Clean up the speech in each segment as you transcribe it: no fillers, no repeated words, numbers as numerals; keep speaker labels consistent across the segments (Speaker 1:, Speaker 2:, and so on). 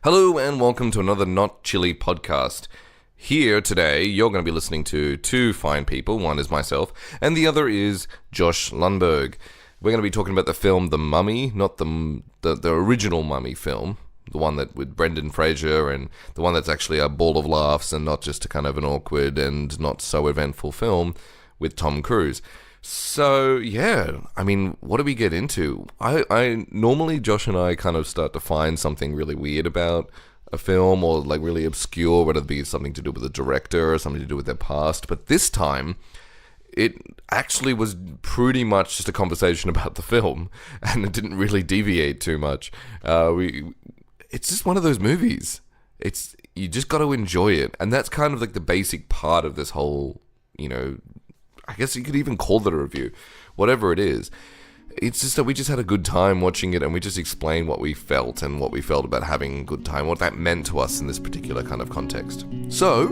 Speaker 1: Hello and welcome to another Not Chilli podcast. Here today, you're going to be listening to two fine people. One is myself, and the other is Josh Lundberg. We're going to be talking about the film The Mummy, not the original Mummy film, the one that with Brendan Fraser, and the one that's actually a ball of laughs and not just a kind of an awkward and not so eventful film with Tom Cruise. So, yeah, I mean, what do we get into? I normally, Josh and I kind of start to find something really weird about a film or like really obscure, whether it be something to do with the director or something to do with their past. But this time, it actually was pretty much just a conversation about the film, and it didn't really deviate too much. It's just one of those movies. You just got to enjoy it. And that's kind of like the basic part of this whole, I guess you could even call it a review, whatever it is. It's just that we just had a good time watching it, and we just explained what we felt and what we felt about having a good time, what that meant to us in this particular kind of context. So,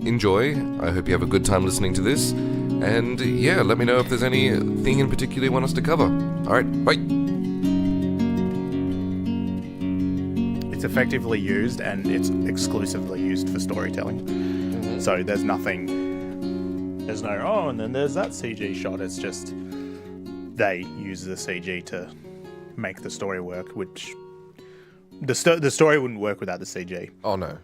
Speaker 1: enjoy. I hope you have a good time listening to this. And yeah, let me know if there's anything in particular you want us to cover. Alright, bye.
Speaker 2: It's effectively used, and it's exclusively used for storytelling. Mm-hmm. So there's no, and then there's that CG shot. It's just they use the CG to make the story work, which the story wouldn't work without the CG.
Speaker 1: Oh, no.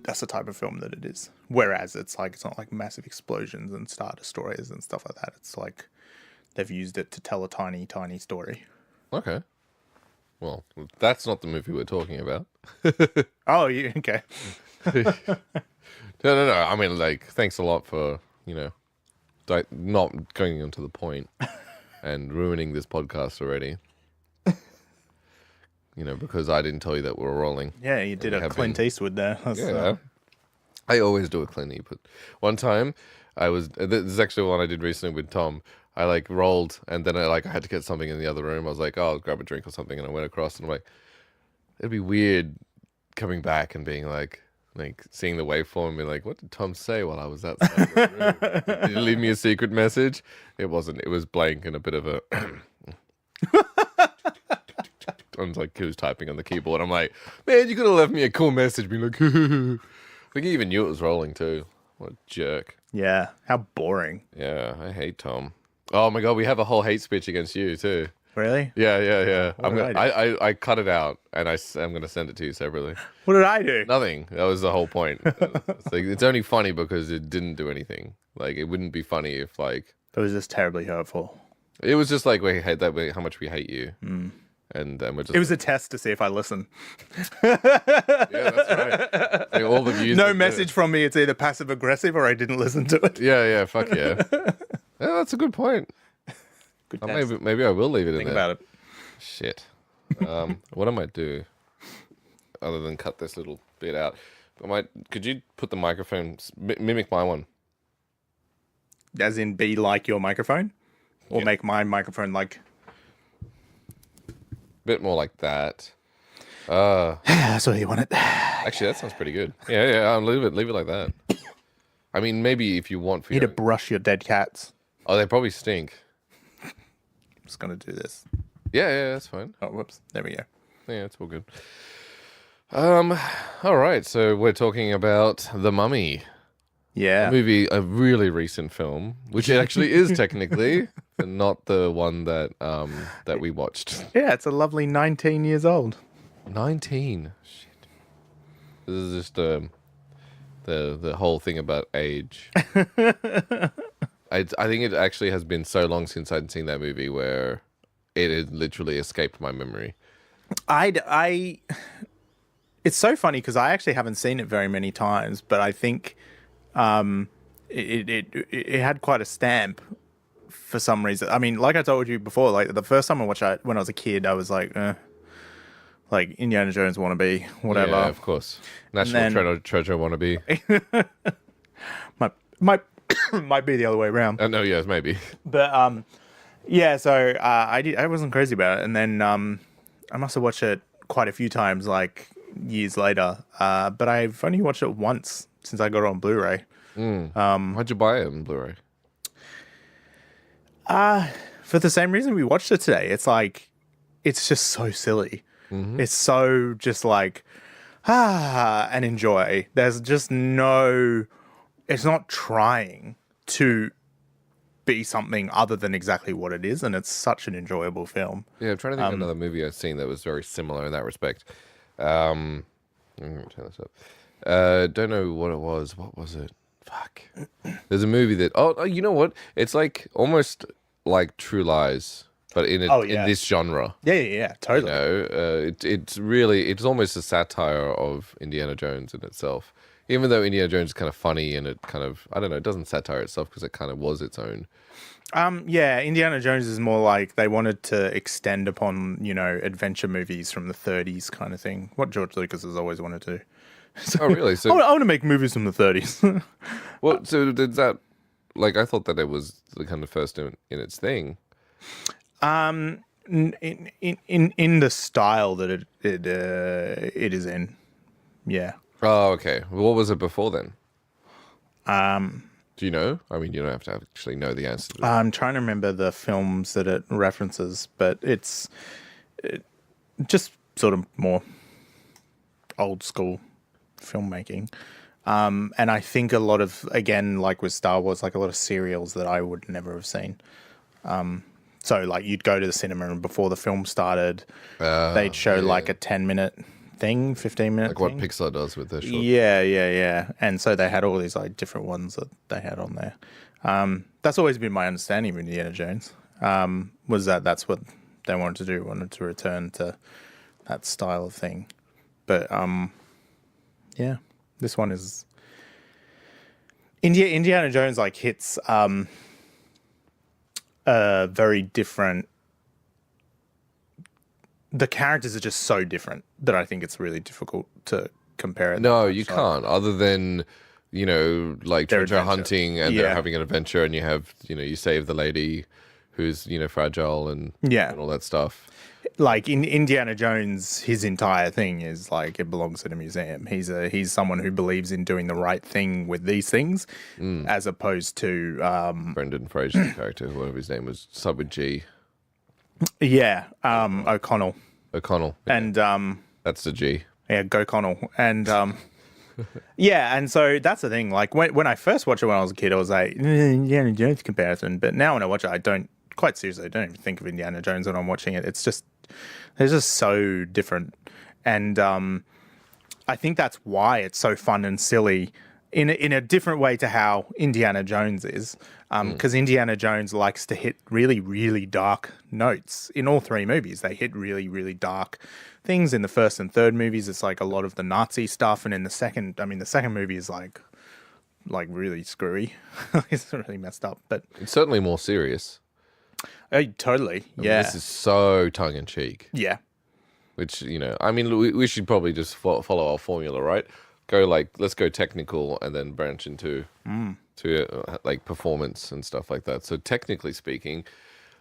Speaker 2: That's the type of film that it is. Whereas it's not like massive explosions and star destroyers and stuff like that. It's like they've used it to tell a tiny, tiny story.
Speaker 1: Okay. Well, that's not the movie we're talking about.
Speaker 2: Oh, okay.
Speaker 1: No. I mean, like, thanks a lot for, not going on to the point and ruining this podcast already. Because I didn't tell you that we were rolling.
Speaker 2: Yeah, you did a Clint Eastwood there.
Speaker 1: Yeah. I always do a Clint Eastwood. One time, this is actually one I did recently with Tom. I rolled, and then I had to get something in the other room. I was like, oh, I'll grab a drink or something, and I went across, and I'm like, it'd be weird coming back and being like seeing the waveform and being like, what did Tom say while I was outside the room? Did he leave me a secret message? It wasn't. It was blank and a bit of a... I was like, he was typing on the keyboard. I'm like, man, you could have left me a cool message. Being like, I think he even knew it was rolling too. What a jerk.
Speaker 2: Yeah, how boring.
Speaker 1: Yeah, I hate Tom. Oh my God, we have a whole hate speech against you too.
Speaker 2: Really?
Speaker 1: Yeah. I cut it out, and I'm going to send it to you separately.
Speaker 2: What did I do?
Speaker 1: Nothing. That was the whole point. It's only funny because it didn't do anything. It wouldn't be funny if
Speaker 2: It was just terribly hurtful.
Speaker 1: It was just we hate that. How much we hate you. Mm. And we're just...
Speaker 2: It was a test to see if I listen.
Speaker 1: Yeah, that's right. All the views.
Speaker 2: No message from me. It's either passive aggressive or I didn't listen to it.
Speaker 1: Yeah. Fuck yeah. Yeah, that's a good point. Maybe I will leave it in there.
Speaker 2: Think about it.
Speaker 1: Shit. What I might do, other than cut this little bit out, could you put the microphone, mimic my one?
Speaker 2: As in be like your microphone? Or make my microphone like...
Speaker 1: Bit more like that.
Speaker 2: That's what you want it.
Speaker 1: Actually, that sounds pretty good. Yeah, I'll leave it like that. I mean, maybe if you want for
Speaker 2: you need to brush your dead cats.
Speaker 1: Oh, they probably stink.
Speaker 2: I'm just going to do this.
Speaker 1: Yeah, that's fine.
Speaker 2: Oh, whoops. There we go.
Speaker 1: Yeah, it's all good. All right, so we're talking about The Mummy.
Speaker 2: Yeah.
Speaker 1: A really recent film, which it actually is technically, but not the one that we watched.
Speaker 2: Yeah, it's a lovely 19 years old.
Speaker 1: 19? Shit. This is just the whole thing about age. I think it actually has been so long since I'd seen that movie where it had literally escaped my memory.
Speaker 2: It's so funny because I actually haven't seen it very many times, but I think it had quite a stamp for some reason. I mean, like I told you before, the first time I watched it when I was a kid, I was like Indiana Jones wannabe, whatever. Yeah,
Speaker 1: of course. National Treasure wannabe.
Speaker 2: Might be the other way around.
Speaker 1: No, yes, maybe.
Speaker 2: But yeah. So I wasn't crazy about it, and then I must have watched it quite a few times, years later. But I've only watched it once since I got it on Blu-ray.
Speaker 1: How'd you buy it on Blu-ray?
Speaker 2: For the same reason we watched it today. It's just so silly. Mm-hmm. It's so just and enjoy. There's just no, it's not trying to be something other than exactly what it is, and it's such an enjoyable film.
Speaker 1: Yeah, I'm trying to think of another movie I've seen that was very similar in that respect. I'm gonna turn this up. Don't know what it was. What was it? Fuck. There's a movie that. Oh, you know what? It's like almost like True Lies, but in this genre.
Speaker 2: Yeah, totally.
Speaker 1: You know, it's really it's almost a satire of Indiana Jones in itself. Even though Indiana Jones is kind of funny and it kind of I don't know, it doesn't satire itself because it kind of was its own.
Speaker 2: Yeah, Indiana Jones is more like they wanted to extend upon, adventure movies from the 30s kind of thing. What George Lucas has always wanted to. So,
Speaker 1: oh, really? So
Speaker 2: I want to make movies from the 30s.
Speaker 1: Well, so did that? Like, I thought that it was the kind of first in its thing.
Speaker 2: In the style that it is in, yeah.
Speaker 1: Oh, okay. What was it before then? Do you know? I mean, you don't have to actually know the answer to that.
Speaker 2: I'm trying to remember the films that it references, but it's just sort of more old school filmmaking. And I think a lot of, again, like with Star Wars, like a lot of serials that I would never have seen. So like you'd go to the cinema and before the film started, they'd show like a 10-minute thing, 15-minute
Speaker 1: like what Pixar does with their short.
Speaker 2: Yeah. And so they had all these like different ones that they had on there. That's always been my understanding of Indiana Jones, was that that's what they wanted to do, wanted to return to that style of thing. But yeah, this one is Indiana Jones like hits a very different. The characters are just so different that I think it's really difficult to compare it.
Speaker 1: No, you can't. Other than like
Speaker 2: Their
Speaker 1: treasure
Speaker 2: adventure.
Speaker 1: hunting and they're having an adventure, and you have you save the lady who's fragile and all that stuff.
Speaker 2: Like in Indiana Jones, his entire thing is like it belongs in a museum. He's someone who believes in doing the right thing with these things, as opposed to
Speaker 1: Brendan Fraser's character, whatever his name was, sub with G.
Speaker 2: Yeah, O'Connell.
Speaker 1: O'Connell. Yeah.
Speaker 2: And
Speaker 1: that's the G.
Speaker 2: Yeah, go Connell. And yeah, and so that's the thing. Like when I first watched it when I was a kid, I was like, Indiana Jones comparison. But now when I watch it, I don't quite seriously. I don't even think of Indiana Jones when I'm watching it. It's just they're just so different, and I think that's why it's so fun and silly in a different way to how Indiana Jones is. Because Indiana Jones likes to hit really, really dark notes in all three movies. They hit really, really dark things. In the first and third movies, it's like a lot of the Nazi stuff, and in the second movie is like really screwy. It's really messed up, but
Speaker 1: it's certainly more serious.
Speaker 2: Totally,
Speaker 1: I mean, this is so tongue in cheek.
Speaker 2: Yeah.
Speaker 1: Which we should probably just follow our formula, right? Let's go technical and then branch into like performance and stuff like that. So technically speaking,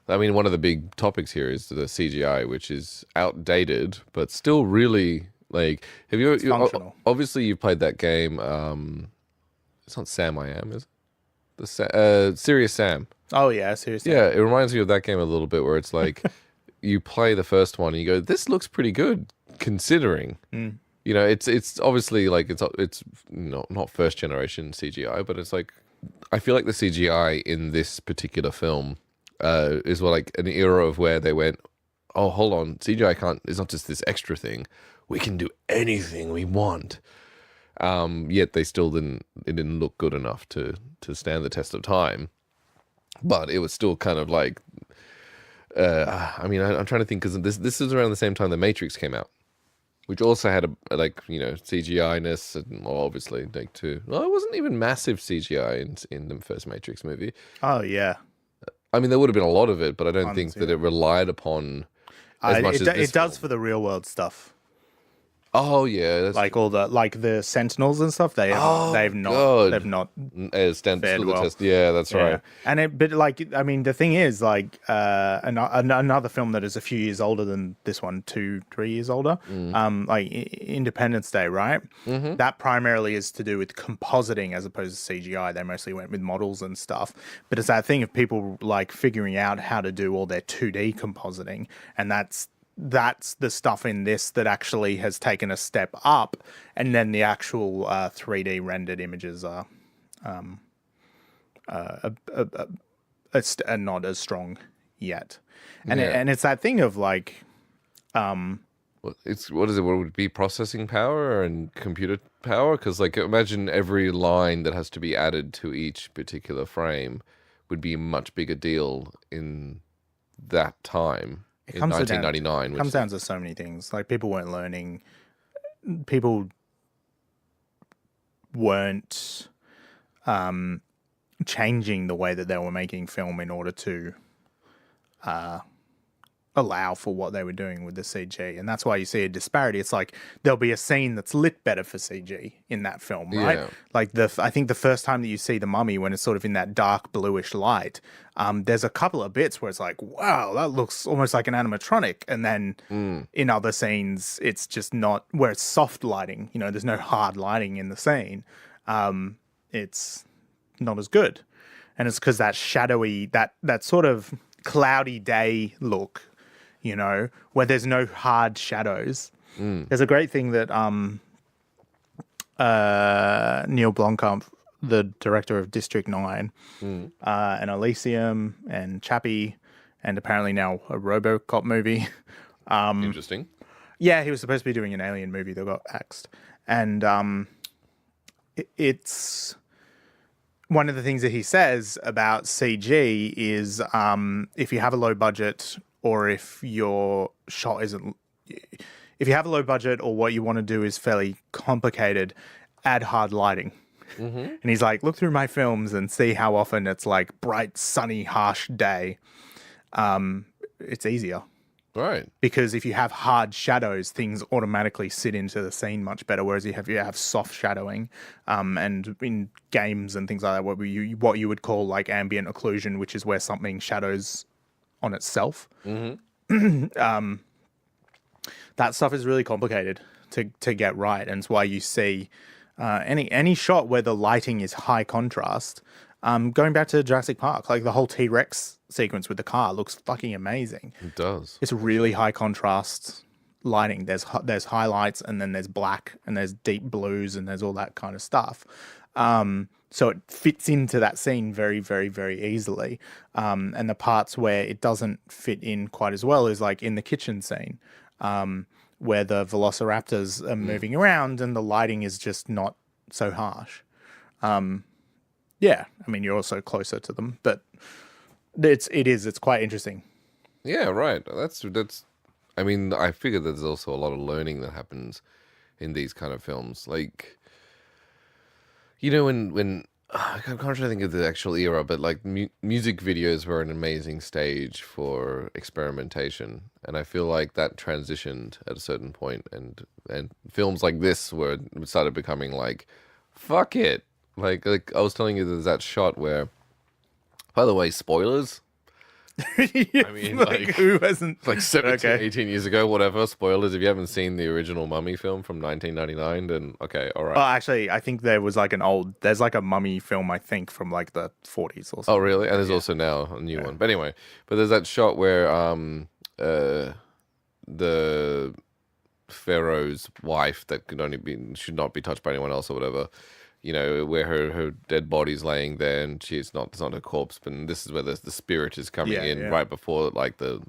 Speaker 1: I mean, one of the big topics here is the CGI, which is outdated, but still really like, functional. Obviously you've played that game. It's not Sam I Am, is it? Serious Sam.
Speaker 2: Oh yeah, Serious Sam.
Speaker 1: Yeah, it reminds me of that game a little bit where it's like, you play the first one and you go, this looks pretty good considering. It's obviously like it's not first generation CGI, but it's like I feel like the CGI in this particular film is like an era of where they went, oh, hold on, CGI it's not just this extra thing. We can do anything we want. Yet they still didn't look good enough to stand the test of time. But it was still kind of like, I'm trying to think, because this is around the same time The Matrix came out, which also had a CGI-ness, and obviously like it wasn't even massive CGI in the first Matrix movie.
Speaker 2: Oh yeah,
Speaker 1: I mean there would have been a lot of it, but I don't think that it relied upon as much as this
Speaker 2: it does
Speaker 1: film.
Speaker 2: for the real world stuff.
Speaker 1: Oh yeah, that's
Speaker 2: like all the Sentinels and stuff. They've not
Speaker 1: stand
Speaker 2: fared
Speaker 1: to the
Speaker 2: well.
Speaker 1: test. Yeah, that's right.
Speaker 2: And the thing is, like another film that is a few years older than this one, 2-3 years older. Like Independence Day, right?
Speaker 1: Mm-hmm.
Speaker 2: That primarily is to do with compositing as opposed to CGI. They mostly went with models and stuff. But it's that thing of people like figuring out how to do all their 2D compositing, and that's that's the stuff in this that actually has taken a step up, and then the actual 3D rendered images are not as strong yet. And
Speaker 1: Yeah.
Speaker 2: it's that thing of like,
Speaker 1: It's what is it? What would it be? Processing power and computer power? Because like imagine every line that has to be added to each particular frame would be a much bigger deal in that time
Speaker 2: it
Speaker 1: in
Speaker 2: comes down
Speaker 1: 1999.
Speaker 2: comes down to so many things. Like people weren't changing the way that they were making film in order to allow for what they were doing with the CG, and that's why you see a disparity. It's like there'll be a scene that's lit better for CG in that film, right?
Speaker 1: Yeah.
Speaker 2: Like I think the first time that you see the Mummy, when it's sort of in that dark bluish light, there's a couple of bits where it's like, wow, that looks almost like an animatronic, and then in other scenes, it's just not, where it's soft lighting. You know, there's no hard lighting in the scene. It's not as good, and it's because that shadowy, that sort of cloudy day look, you know, where there's no hard shadows. There's a great thing that Neil Blomkamp, the director of District 9, and Elysium and Chappie, and apparently now a RoboCop movie.
Speaker 1: Interesting.
Speaker 2: Yeah, he was supposed to be doing an alien movie that got axed. And it's one of the things that he says about CG is if you have a low budget, or if your shot isn't, if you have a low budget or what you want to do is fairly complicated, add hard lighting. And he's like, look through my films and see how often it's like bright, sunny, harsh day. It's easier.
Speaker 1: Right.
Speaker 2: Because if you have hard shadows, things automatically sit into the scene much better. Whereas you have soft shadowing, and in games and things like that, what you would call like ambient occlusion, which is where something shadows on itself. That stuff is really complicated to get right, and it's why you see any shot where the lighting is high contrast. Going back to Jurassic Park, like the whole T-Rex sequence with the car looks fucking amazing.
Speaker 1: It does.
Speaker 2: It's really high contrast lighting. There's highlights, and then there's black, and there's deep blues, and there's all that kind of stuff. So it fits into that scene very, very, very easily. And the parts where it doesn't fit in quite as well is like in the kitchen scene, where the velociraptors are moving around and the lighting is just not so harsh. Yeah, I mean, you're also closer to them, but it's quite interesting.
Speaker 1: Yeah, right. That's. I mean, I figure that there's also a lot of learning that happens in these kind of films. Like, you know, when I'm trying to think of the actual era, but like music videos were an amazing stage for experimentation, and I feel like that transitioned at a certain point, and films like this started becoming like, fuck it. Like I was telling you, there's that shot where, by the way, spoilers. I mean, like
Speaker 2: who hasn't?
Speaker 1: Like 17,
Speaker 2: Okay.
Speaker 1: 18 years ago, whatever. Spoilers. If you haven't seen the original Mummy film from 1999, then okay, all right.
Speaker 2: Oh, actually, I think there was like there's like a mummy film, I think, from like the 40s or something.
Speaker 1: Oh, really? And there's also now a new one. But anyway, there's that shot where the pharaoh's wife that should not be touched by anyone else or whatever, you know, where her dead body's laying there, and it's not her corpse, but this is where the spirit is coming in right before like the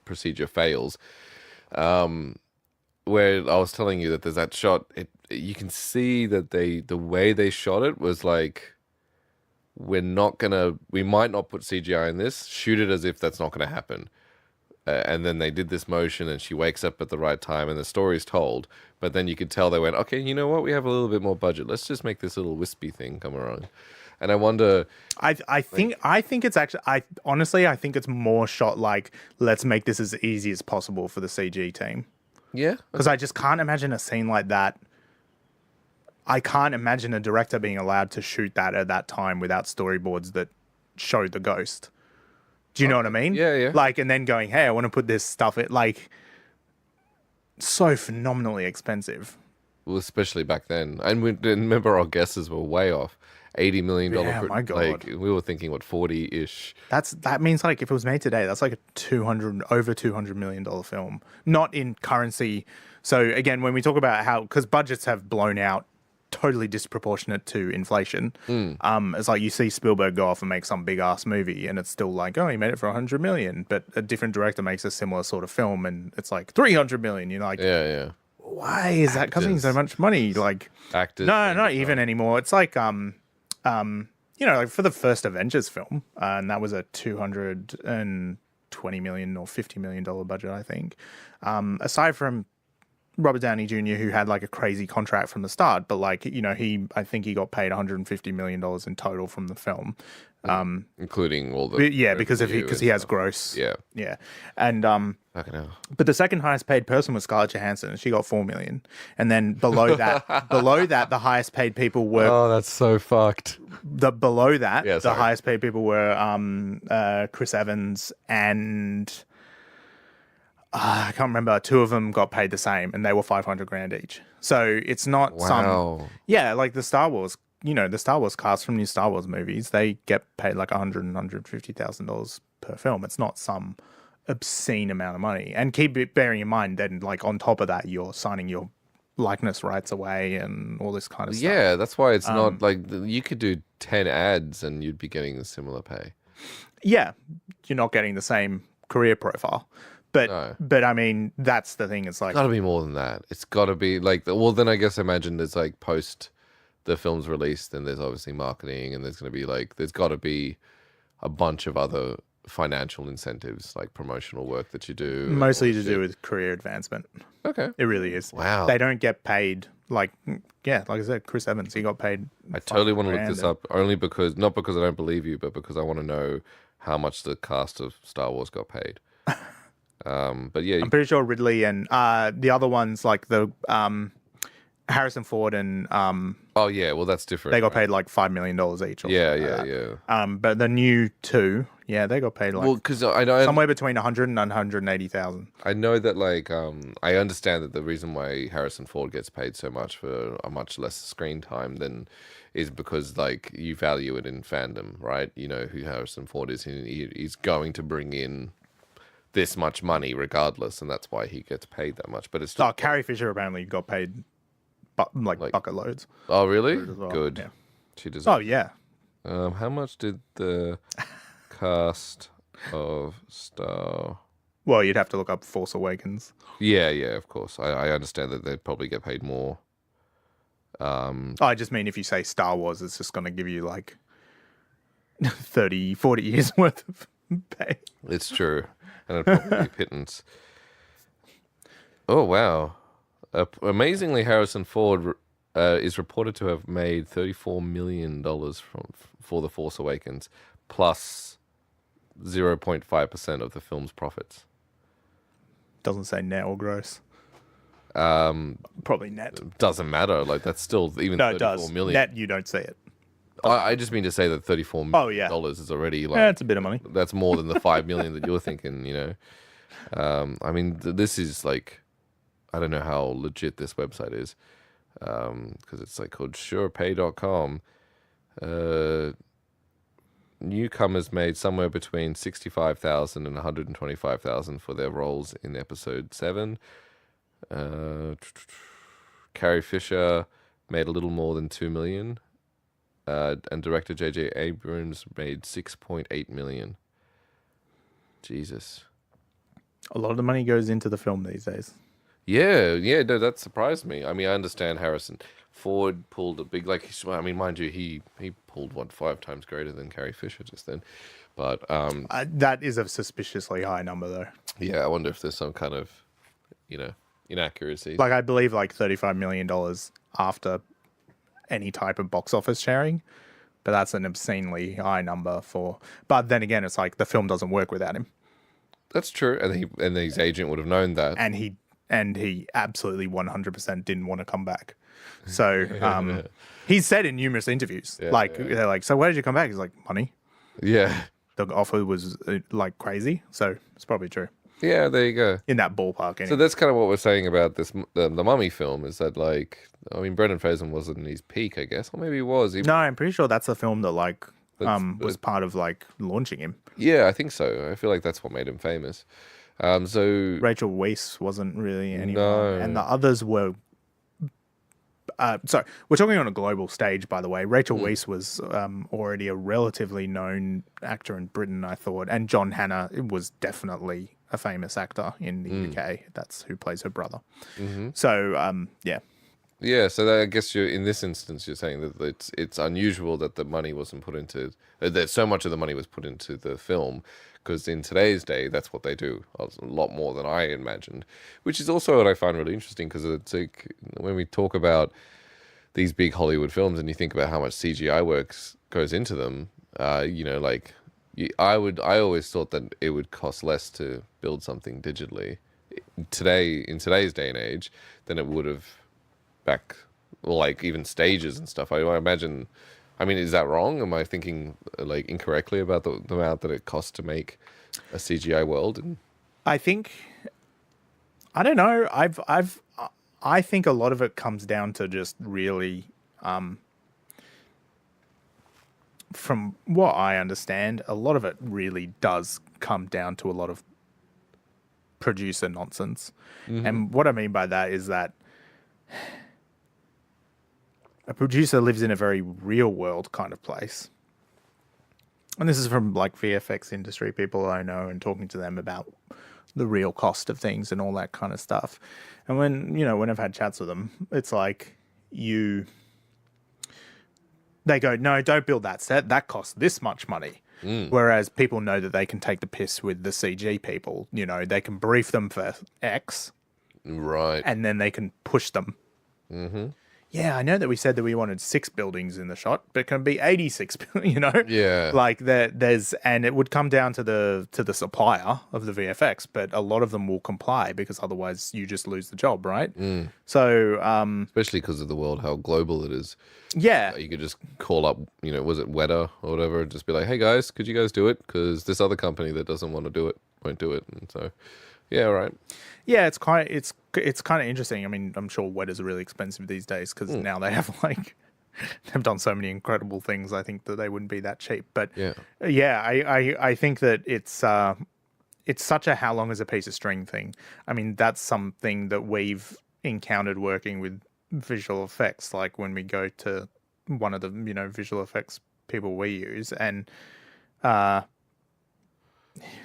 Speaker 1: procedure fails. Where I was telling you that there's that shot, you can see that the way they shot it was like, we might not put CGI in this, shoot it as if that's not gonna happen. And then they did this motion, and she wakes up at the right time, and the story's told. But then you could tell they went, okay, you know what? We have a little bit more budget. Let's just make this little wispy thing come around. And I wonder.
Speaker 2: I think it's actually. I think it's more shot like, let's make this as easy as possible for the CG team.
Speaker 1: Yeah,
Speaker 2: Because I just can't imagine a scene like that. I can't imagine a director being allowed to shoot that at that time without storyboards that show the ghost. Do you know what I mean?
Speaker 1: Yeah, yeah.
Speaker 2: Like, and then going, hey, I want to put this stuff in, like, so phenomenally expensive.
Speaker 1: Well, especially back then. And remember our guesses were way off. $80 million.
Speaker 2: Yeah, my God.
Speaker 1: Like, we were thinking, what, 40-ish?
Speaker 2: That means like if it was made today, that's like a over $200 million film, not in currency. So again, when we talk about how, because budgets have blown out totally disproportionate to inflation, it's like you see Spielberg go off and make some big ass movie, and it's still like, oh, he made it for 100 million, but a different director makes a similar sort of film, and it's like 300 million. You're like,
Speaker 1: Yeah.
Speaker 2: why is that costing so much money? Like,
Speaker 1: Actors.
Speaker 2: no, not even anymore. It's like like for the first Avengers film, and that was a $220 million or $50 million budget, I think. Aside from Robert Downey Jr., who had like a crazy contract from the start, but like, I think he got paid $150 million in total from the film.
Speaker 1: Including all the...
Speaker 2: because he has gross.
Speaker 1: Yeah.
Speaker 2: And
Speaker 1: Fucking hell.
Speaker 2: but the second highest paid person was Scarlett Johansson, and she got $4 million. And then below that, the highest paid people were
Speaker 1: Oh, that's so fucked.
Speaker 2: the
Speaker 1: sorry.
Speaker 2: highest paid people were Chris Evans and I can't remember. Two of them got paid the same, and they were $500,000 each. So it's not like the Star Wars. The Star Wars cast from new Star Wars movies, they get paid like $150,000 per film. It's not some obscene amount of money. And bearing in mind, then like on top of that, you're signing your likeness rights away and all this kind of stuff.
Speaker 1: Yeah, that's why it's not like you could do 10 ads and you'd be getting a similar pay.
Speaker 2: Yeah, you're not getting the same career profile. But I mean, that's the thing. It's like,
Speaker 1: Got to be more than that. It's got to be like, well, then I guess imagine there's like post the film's released, and there's obviously marketing, and there's going to be like, there's got to be a bunch of other financial incentives, like promotional work that you do.
Speaker 2: Mostly to do with career advancement.
Speaker 1: Okay.
Speaker 2: It really is.
Speaker 1: Wow.
Speaker 2: They don't get paid like I said, Chris Evans, he got paid.
Speaker 1: I totally want to look this up, only because, not because I don't believe you, but because I want to know how much the cast of Star Wars got paid. But yeah,
Speaker 2: I'm pretty sure Ridley and the other ones, like the Harrison Ford and
Speaker 1: oh yeah, well that's different.
Speaker 2: they got paid like $5 million each.
Speaker 1: Yeah.
Speaker 2: But the new two, they got paid like
Speaker 1: because I know
Speaker 2: somewhere between 100 and 180,000.
Speaker 1: I know that like I understand that the reason why Harrison Ford gets paid so much for a much less screen time than is because like you value it in fandom, right? You know who Harrison Ford is, and he's going to bring in this much money regardless, and that's why he gets paid that much. But it's still
Speaker 2: Carrie Fisher apparently got paid like bucket loads.
Speaker 1: Oh really?
Speaker 2: Well.
Speaker 1: Good.
Speaker 2: Yeah.
Speaker 1: She deserves.
Speaker 2: Oh yeah.
Speaker 1: How much did the cast of Star?
Speaker 2: Well, you'd have to look up Force Awakens.
Speaker 1: Yeah, of course. I understand that they'd probably get paid more.
Speaker 2: I just mean if you say Star Wars, it's just going to give you like 30, 40 years worth of pay.
Speaker 1: It's true. And it'd probably be pittance. Oh, wow. Amazingly, Harrison Ford is reported to have made $34 million for The Force Awakens, plus 0.5% of the film's profits.
Speaker 2: Doesn't say net or gross. Probably net.
Speaker 1: Doesn't matter. Like, that's still even
Speaker 2: No, it
Speaker 1: $34
Speaker 2: does.
Speaker 1: million.
Speaker 2: Net, you don't see it.
Speaker 1: I just mean to say that $34 million is already like...
Speaker 2: Yeah, it's a bit of money.
Speaker 1: That's more than the $5 million that you're thinking, you know. I mean, this is like... I don't know how legit this website is, because it's like called surepay.com. Newcomers made somewhere between $65,000 and $125,000 for their roles in episode 7. Carrie Fisher made a little more than $2 million, and director J.J. Abrams made $6.8 million. Jesus,
Speaker 2: a lot of the money goes into the film these days.
Speaker 1: Yeah, no, that surprised me. I mean, I understand Harrison Ford pulled a big, like, I mean, mind you, he pulled 5 times greater than Carrie Fisher just then, but
Speaker 2: that is a suspiciously high number, though.
Speaker 1: Yeah, I wonder if there's some kind of, inaccuracy.
Speaker 2: Like, I believe like $35 million after any type of box office sharing, but that's an obscenely high number for. But then again, it's like the film doesn't work without him.
Speaker 1: That's true, and his agent would have known that,
Speaker 2: and he absolutely 100% didn't want to come back. So he's said in numerous interviews, they're like, so why did you come back? He's like, money.
Speaker 1: Yeah.
Speaker 2: The offer was like crazy, so it's probably true.
Speaker 1: Yeah, there you go.
Speaker 2: in that ballpark.
Speaker 1: So
Speaker 2: Anyway.
Speaker 1: that's kind of what we're saying about this, the Mummy film, is that like, I mean, Brendan Fraser wasn't in his peak, I guess, or maybe he was.
Speaker 2: No, I'm pretty sure that's the film that like was
Speaker 1: But
Speaker 2: part of like launching him.
Speaker 1: yeah, I think so. I feel like that's what made him famous. So
Speaker 2: Rachel Weisz wasn't really anyone, and the
Speaker 1: no,
Speaker 2: others were. Sorry, we're talking on a global stage, by the way. Rachel Weisz was already a relatively known actor in Britain, I thought, and John Hannah was definitely a famous actor in the UK. That's who plays her brother. So, yeah.
Speaker 1: yeah. So that, I guess you're in this instance, you're saying that it's unusual that the money wasn't put into that so much of the money was put into the film. Because in today's day, that's what they do a lot more than I imagined, which is also what I find really interesting. Because it's like when we talk about these big Hollywood films, and you think about how much CGI works goes into them, like I always thought that it would cost less to build something digitally in today's day and age than it would have back, well, like even stages and stuff. I imagine. I mean, is that wrong? Am I thinking like incorrectly about the amount that it costs to make a CGI world? And
Speaker 2: I think I don't know. I think a lot of it comes down to just really, from what I understand, a lot of it really does come down to a lot of producer nonsense. And what I mean by that is that a producer lives in a very real world kind of place. And this is from like VFX industry people I know and talking to them about the real cost of things and all that kind of stuff. And when I've had chats with them, it's like they go, no, don't build that set. That costs this much money. Whereas people know that they can take the piss with the CG people. They can brief them for X.
Speaker 1: right,
Speaker 2: And then they can push them. Yeah, I know that we said that we wanted 6 buildings in the shot, but it can be 86,
Speaker 1: yeah,
Speaker 2: Like and it would come down to the supplier of the VFX, but a lot of them will comply because otherwise you just lose the job, right? So,
Speaker 1: especially because of the world, how global it is.
Speaker 2: yeah.
Speaker 1: You could just call up, was it Weta or whatever, and just be like, hey guys, could you guys do it? Because this other company that doesn't want to do it won't do it. And so, yeah, right.
Speaker 2: Yeah, it's kind of interesting. I mean, I'm sure Weta's are really expensive these days because now they have they've done so many incredible things. I think that they wouldn't be that cheap. But yeah, I think that it's such a how long is a piece of string thing. I mean, that's something that we've encountered working with visual effects. Like when we go to one of the visual effects people we use, and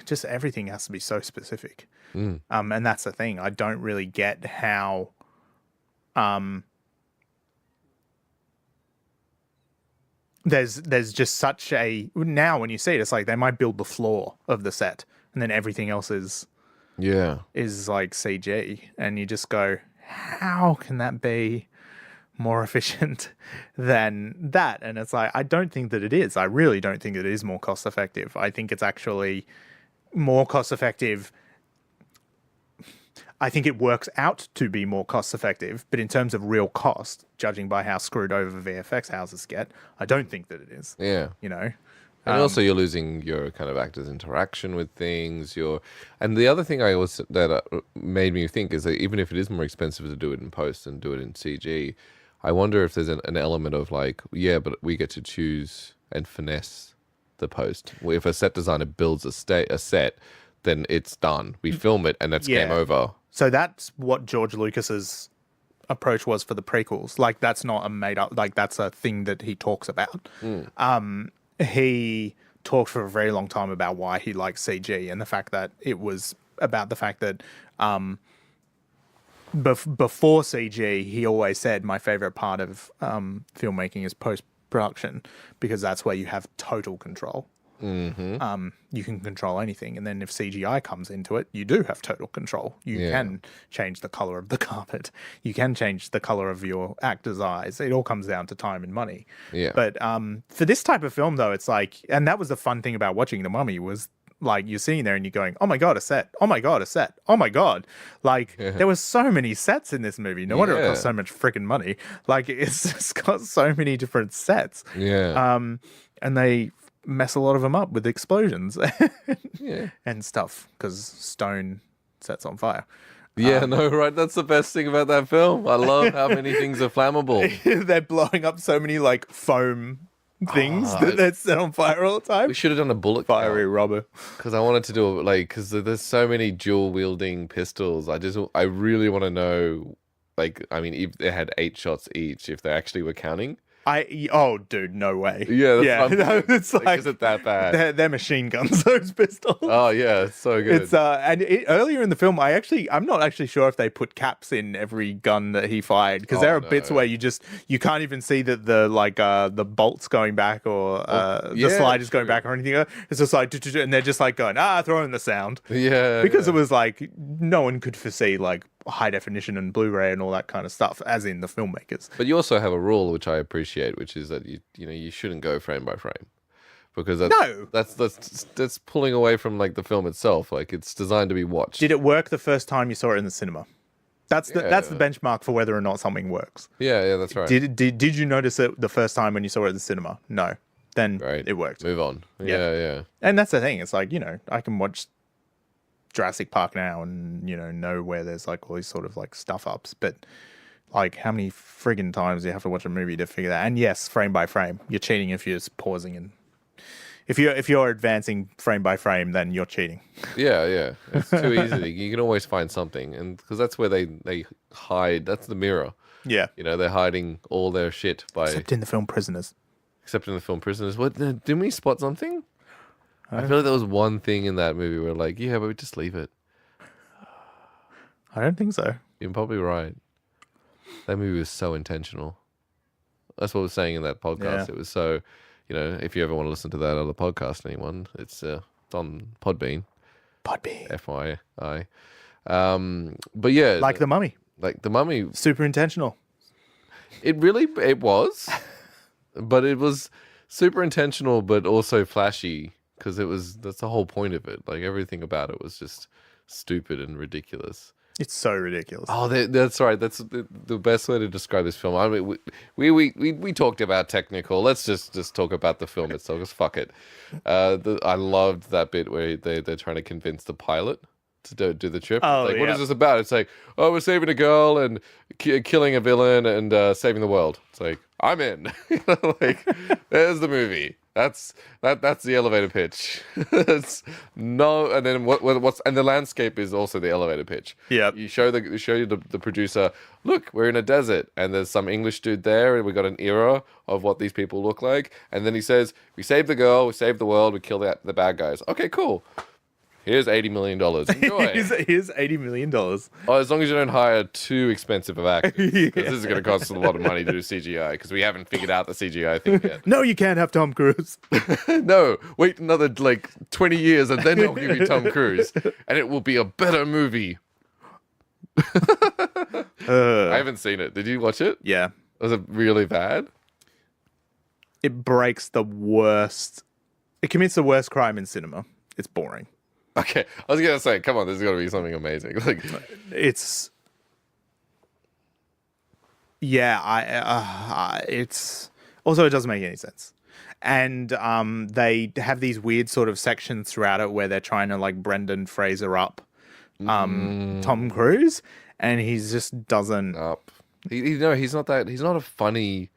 Speaker 2: just everything has to be so specific. And that's the thing. I don't really get how there's just such a, now when you see it, it's like they might build the floor of the set and then everything else is like CG, and you just go, how can that be more efficient than that? And it's like, I don't think that it is. I really don't think it is more cost effective. I think it's actually more cost effective. I think it works out to be more cost effective, but in terms of real cost, judging by how screwed over VFX houses get, I don't think that it is.
Speaker 1: Yeah. And also you're losing your kind of actors' interaction with things. And the other thing that made me think is that even if it is more expensive to do it in post and do it in CG, I wonder if there's an element of like, yeah, but we get to choose and finesse the post. If a set designer builds a set, then it's done. We film it and that's game over.
Speaker 2: So that's what George Lucas's approach was for the prequels. Like, that's not a made up, like that's a thing that he talks about. He talked for a very long time about why he liked CG and the fact that it was about the fact that before CG, he always said my favorite part of filmmaking is post-production because that's where you have total control. You can control anything, and then if CGI comes into it, you do have total control. You can change the color of the carpet. You can change the color of your actor's eyes. It all comes down to time and money. But for this type of film, though, it's like, and that was the fun thing about watching The Mummy was like you're sitting there and you're going, oh my god, a set. Oh my god, a set. Oh my god. Like there was so many sets in this movie. No wonder it cost so much freaking money. Like it's just got so many different sets. And they mess a lot of them up with explosions
Speaker 1: Yeah.
Speaker 2: and stuff because stone sets on fire.
Speaker 1: Yeah, no, right. That's the best thing about that film. I love how many things are flammable.
Speaker 2: They're blowing up so many like foam things that they're set on fire all the time.
Speaker 1: We should have done a bullet
Speaker 2: Fiery rubber.
Speaker 1: because I wanted to do it like because there's so many dual wielding pistols. I really want to know, like, I mean, if they had 8 shots each, if they actually were counting.
Speaker 2: Oh, dude, no way.
Speaker 1: Yeah, that's
Speaker 2: no, it's like
Speaker 1: is it that bad?
Speaker 2: they're machine guns. Those pistols.
Speaker 1: Oh yeah, it's so good.
Speaker 2: It's earlier in the film, I'm not actually sure if they put caps in every gun that he fired because there are bits where you can't even see that the bolts going back or the sliders going back or anything. It's just like and they're just like going throw in the sound.
Speaker 1: Yeah,
Speaker 2: Because it was like no one could foresee like high definition and Blu-ray and all that kind of stuff, as in the filmmakers.
Speaker 1: But you also have a rule which I appreciate, which is that you shouldn't go frame by frame. Because that's pulling away from like the film itself. Like it's designed to be watched.
Speaker 2: Did it work the first time you saw it in the cinema? That's the benchmark for whether or not something works.
Speaker 1: Yeah, that's right.
Speaker 2: Did you notice it the first time when you saw it in the cinema? No. Then it worked.
Speaker 1: Move on. Yeah.
Speaker 2: And that's the thing. It's like, I can watch Jurassic Park now and, know where there's like all these sort of like stuff ups. But like how many friggin' times do you have to watch a movie to figure that? And yes, frame by frame. You're cheating if you're just pausing and if you're advancing frame by frame, then you're cheating.
Speaker 1: Yeah. It's too easy. You can always find something, and because that's where they hide. That's the mirror.
Speaker 2: Yeah.
Speaker 1: They're hiding all their shit by.
Speaker 2: Except in the film Prisoners.
Speaker 1: Except in the film Prisoners. What? Didn't we spot something? I feel like there was one thing in that movie where like, yeah, but we just leave it.
Speaker 2: I don't think so.
Speaker 1: You're probably right. That movie was so intentional. That's what I was saying in that podcast.
Speaker 2: Yeah.
Speaker 1: It was so, if you ever want to listen to that other podcast, anyone, it's on Podbean. FYI. But yeah.
Speaker 2: Like The Mummy.
Speaker 1: Like The Mummy.
Speaker 2: Super intentional.
Speaker 1: It was. But it was super intentional, but also flashy. Because that's the whole point of it. Like everything about it was just stupid and ridiculous.
Speaker 2: It's so ridiculous.
Speaker 1: Oh, that's right. That's the best way to describe this film. I mean, we talked about technical. Let's just talk about the film itself. Because fuck it. I loved that bit where they're trying to convince the pilot to do the trip.
Speaker 2: Oh,
Speaker 1: like, what is this about? It's like, oh, we're saving a girl and killing a villain and saving the world. It's like, I'm in. Like, there's the movie. That's the elevator pitch. It's no, and then what's and the landscape is also the elevator pitch.
Speaker 2: Yeah,
Speaker 1: you show the producer. Look, we're in a desert, and there's some English dude there, and we got an era of what these people look like. And then he says, "We saved the girl, we saved the world, we killed the bad guys." Okay, cool. Here's $80 million. Enjoy.
Speaker 2: Here's $80 million.
Speaker 1: Oh, as long as you don't hire too expensive of actors. Because this is going to cost us a lot of money to do CGI, because we haven't figured out the CGI thing yet.
Speaker 2: No, you can't have Tom Cruise.
Speaker 1: No, wait another 20 years and then I'll give you Tom Cruise. And it will be a better movie. I haven't seen it. Did you watch it?
Speaker 2: Yeah.
Speaker 1: Was it really bad?
Speaker 2: It breaks the worst. It commits the worst crime in cinema. It's boring.
Speaker 1: Okay, I was gonna say, come on, there's gotta be something amazing. Like,
Speaker 2: it's, it's also it doesn't make any sense, and they have these weird sort of sections throughout it where they're trying to like Brendan Fraser up, Tom Cruise, and he just doesn't
Speaker 1: up. He's not that. He's not a funny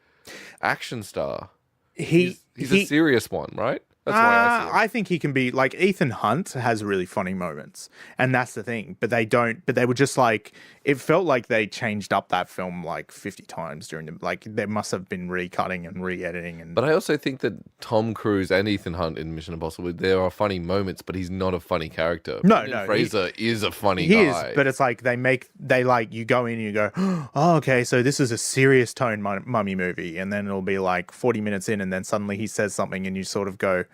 Speaker 1: action star. He's a serious one, right? That's why I see him.
Speaker 2: I think he can be like Ethan Hunt has really funny moments, and that's the thing. But they don't. But they were just like it felt like they changed up that film like 50 times during the like they must have been recutting and re-editing. And
Speaker 1: but I also think that Tom Cruise and Ethan Hunt in Mission Impossible, there are funny moments, but he's not a funny character.
Speaker 2: No,
Speaker 1: Fraser is a funny
Speaker 2: guy. He
Speaker 1: is,
Speaker 2: but it's like they like you go in and you go, oh, okay, so this is a serious tone mummy movie, and then it'll be like 40 minutes in, and then suddenly he says something, and you sort of go.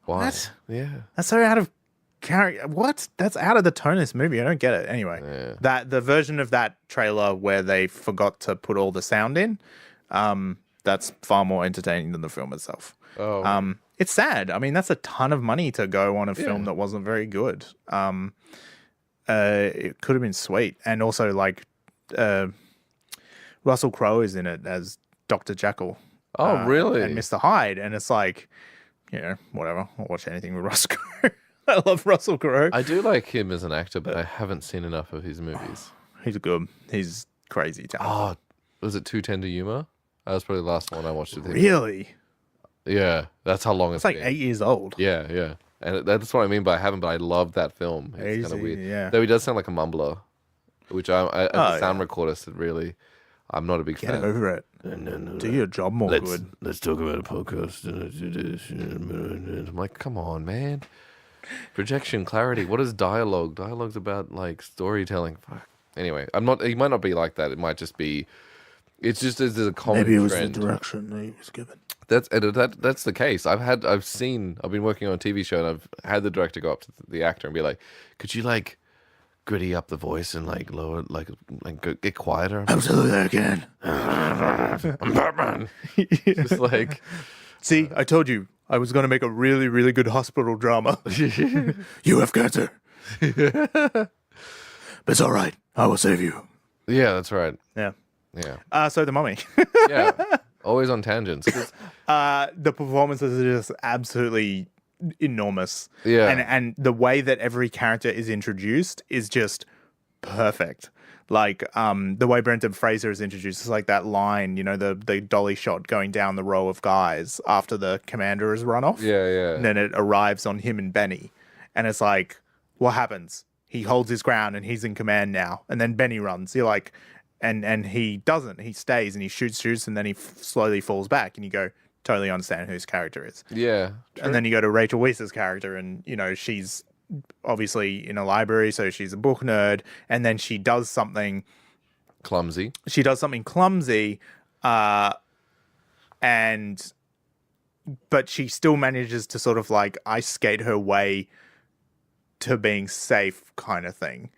Speaker 2: What?
Speaker 1: Yeah.
Speaker 2: That's so out of character. What? That's out of the tone of this movie. I don't get it. Anyway, that the version of that trailer where they forgot to put all the sound in, that's far more entertaining than the film itself.
Speaker 1: Oh.
Speaker 2: It's sad. I mean, that's a ton of money to go on a film that wasn't very good. It could have been sweet, and also like Russell Crowe is in it as Dr. Jekyll.
Speaker 1: Oh, really?
Speaker 2: And Mr. Hyde, and it's like. whatever. I'll watch anything with Russell Crowe. I love Russell Crowe.
Speaker 1: I do like him as an actor, but I haven't seen enough of his movies.
Speaker 2: He's good. He's crazy talented.
Speaker 1: Oh, was it Too Tender Humor? That was probably the last one I watched with him.
Speaker 2: Really?
Speaker 1: Yeah, that's how long
Speaker 2: It's like
Speaker 1: been.
Speaker 2: 8 years old.
Speaker 1: Yeah, yeah. And that's what I mean by I haven't, but I love that film. It's kind of weird.
Speaker 2: Yeah.
Speaker 1: Though he does sound like a mumbler, which as a sound
Speaker 2: yeah.
Speaker 1: recorder, really, I'm not a big
Speaker 2: Get
Speaker 1: fan.
Speaker 2: over it. Do your job more good.
Speaker 1: Let's talk about a podcast. I'm like, come on, man. Projection, clarity. What is dialogue? Dialogue's about like storytelling. Fuck. Anyway, I'm not. He might not be like that. It might just be. It's just as a common
Speaker 2: Maybe it was
Speaker 1: trend.
Speaker 2: the direction that he was given.
Speaker 1: That's the case. I've been working on a TV show and I've had the director go up to the actor and be like, could you like gritty up the voice and like lower get quieter?
Speaker 2: Absolutely, I can.
Speaker 1: I'm Batman. Just like,
Speaker 2: See, I told you I was going to make a really, really good hospital drama. You have cancer. But it's all right. I will save you.
Speaker 1: yeah, that's right.
Speaker 2: Yeah.
Speaker 1: Yeah,
Speaker 2: So The Mummy.
Speaker 1: yeah. Always on tangents.
Speaker 2: The performances are just absolutely enormous.
Speaker 1: Yeah.
Speaker 2: And the way that every character is introduced is just perfect. Like the way Brendan Fraser is introduced is like that line, the dolly shot going down the row of guys after the commander has run off.
Speaker 1: Yeah, yeah.
Speaker 2: And then it arrives on him and Benny. And it's like, what happens? He holds his ground and he's in command now. And then Benny runs. You're like, and he doesn't. He stays and he shoots, and then he slowly falls back. And you go, totally understand who his character is.
Speaker 1: Yeah.
Speaker 2: And then you go to Rachel Weisz's character, and she's obviously in a library, so she's a book nerd. And then she does something
Speaker 1: Clumsy.
Speaker 2: clumsy, but she still manages to sort of like ice skate her way to being safe, kind of thing.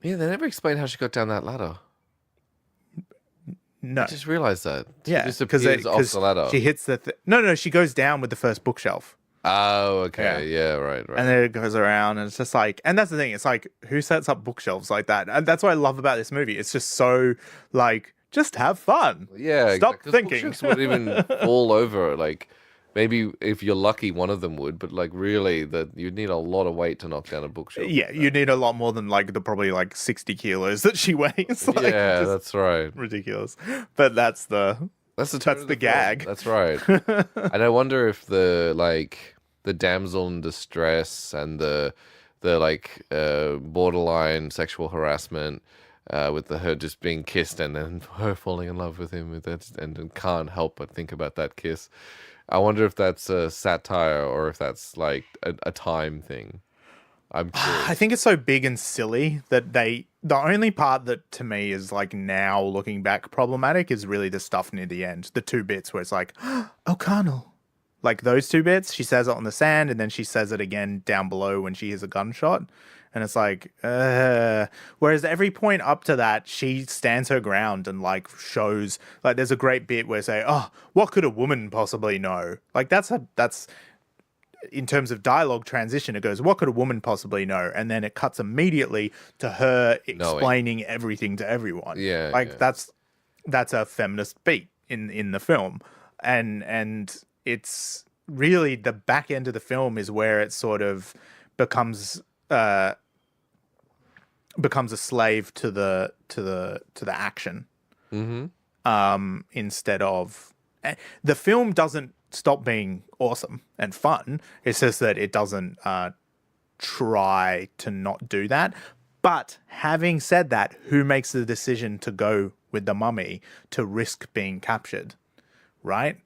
Speaker 1: Yeah, they never explained how she got down that ladder.
Speaker 2: No,
Speaker 1: I just realized that. She
Speaker 2: yeah,
Speaker 1: just appears off the ladder.
Speaker 2: she hits no, she goes down with the first bookshelf.
Speaker 1: Oh, okay. Yeah, right.
Speaker 2: And then it goes around, and it's just like, and that's the thing. It's like, who sets up bookshelves like that? And that's what I love about this movie. It's just so like, just have fun.
Speaker 1: Yeah,
Speaker 2: Stop
Speaker 1: exactly.
Speaker 2: thinking.
Speaker 1: Bookshelves would even fall over. Like, maybe if you're lucky, one of them would. But like, really, that you'd need a lot of weight to knock down a bookshelf.
Speaker 2: Yeah, you need a lot more than like the probably like 60 kilos that she weighs. Like,
Speaker 1: Yeah,
Speaker 2: just
Speaker 1: that's right.
Speaker 2: ridiculous. But that's the gag.
Speaker 1: That's right. And I wonder if the damsel in distress and the borderline sexual harassment with her just being kissed and then her falling in love with him with that and can't help but think about that kiss. I wonder if that's a satire or if that's like a time thing. I'm curious.
Speaker 2: I think it's so big and silly that the only part that to me is like now looking back problematic is really the stuff near the end. The two bits where it's like, O'Connell. Like those two bits, she says it on the sand and then she says it again down below when she hears a gunshot. And it's like, whereas every point up to that, she stands her ground and like shows, like there's a great bit where say, what could a woman possibly know? Like that's in terms of dialogue transition, it goes, what could a woman possibly know? And then it cuts immediately to her explaining everything to everyone.
Speaker 1: Yeah.
Speaker 2: Like that's a feminist beat in the film. And it's really the back end of the film is where it sort of becomes a slave to the action.
Speaker 1: Mm-hmm.
Speaker 2: Instead of the film doesn't stop being awesome and fun. It's just that it doesn't try to not do that. But having said that, who makes the decision to go with the mummy to risk being captured? Right?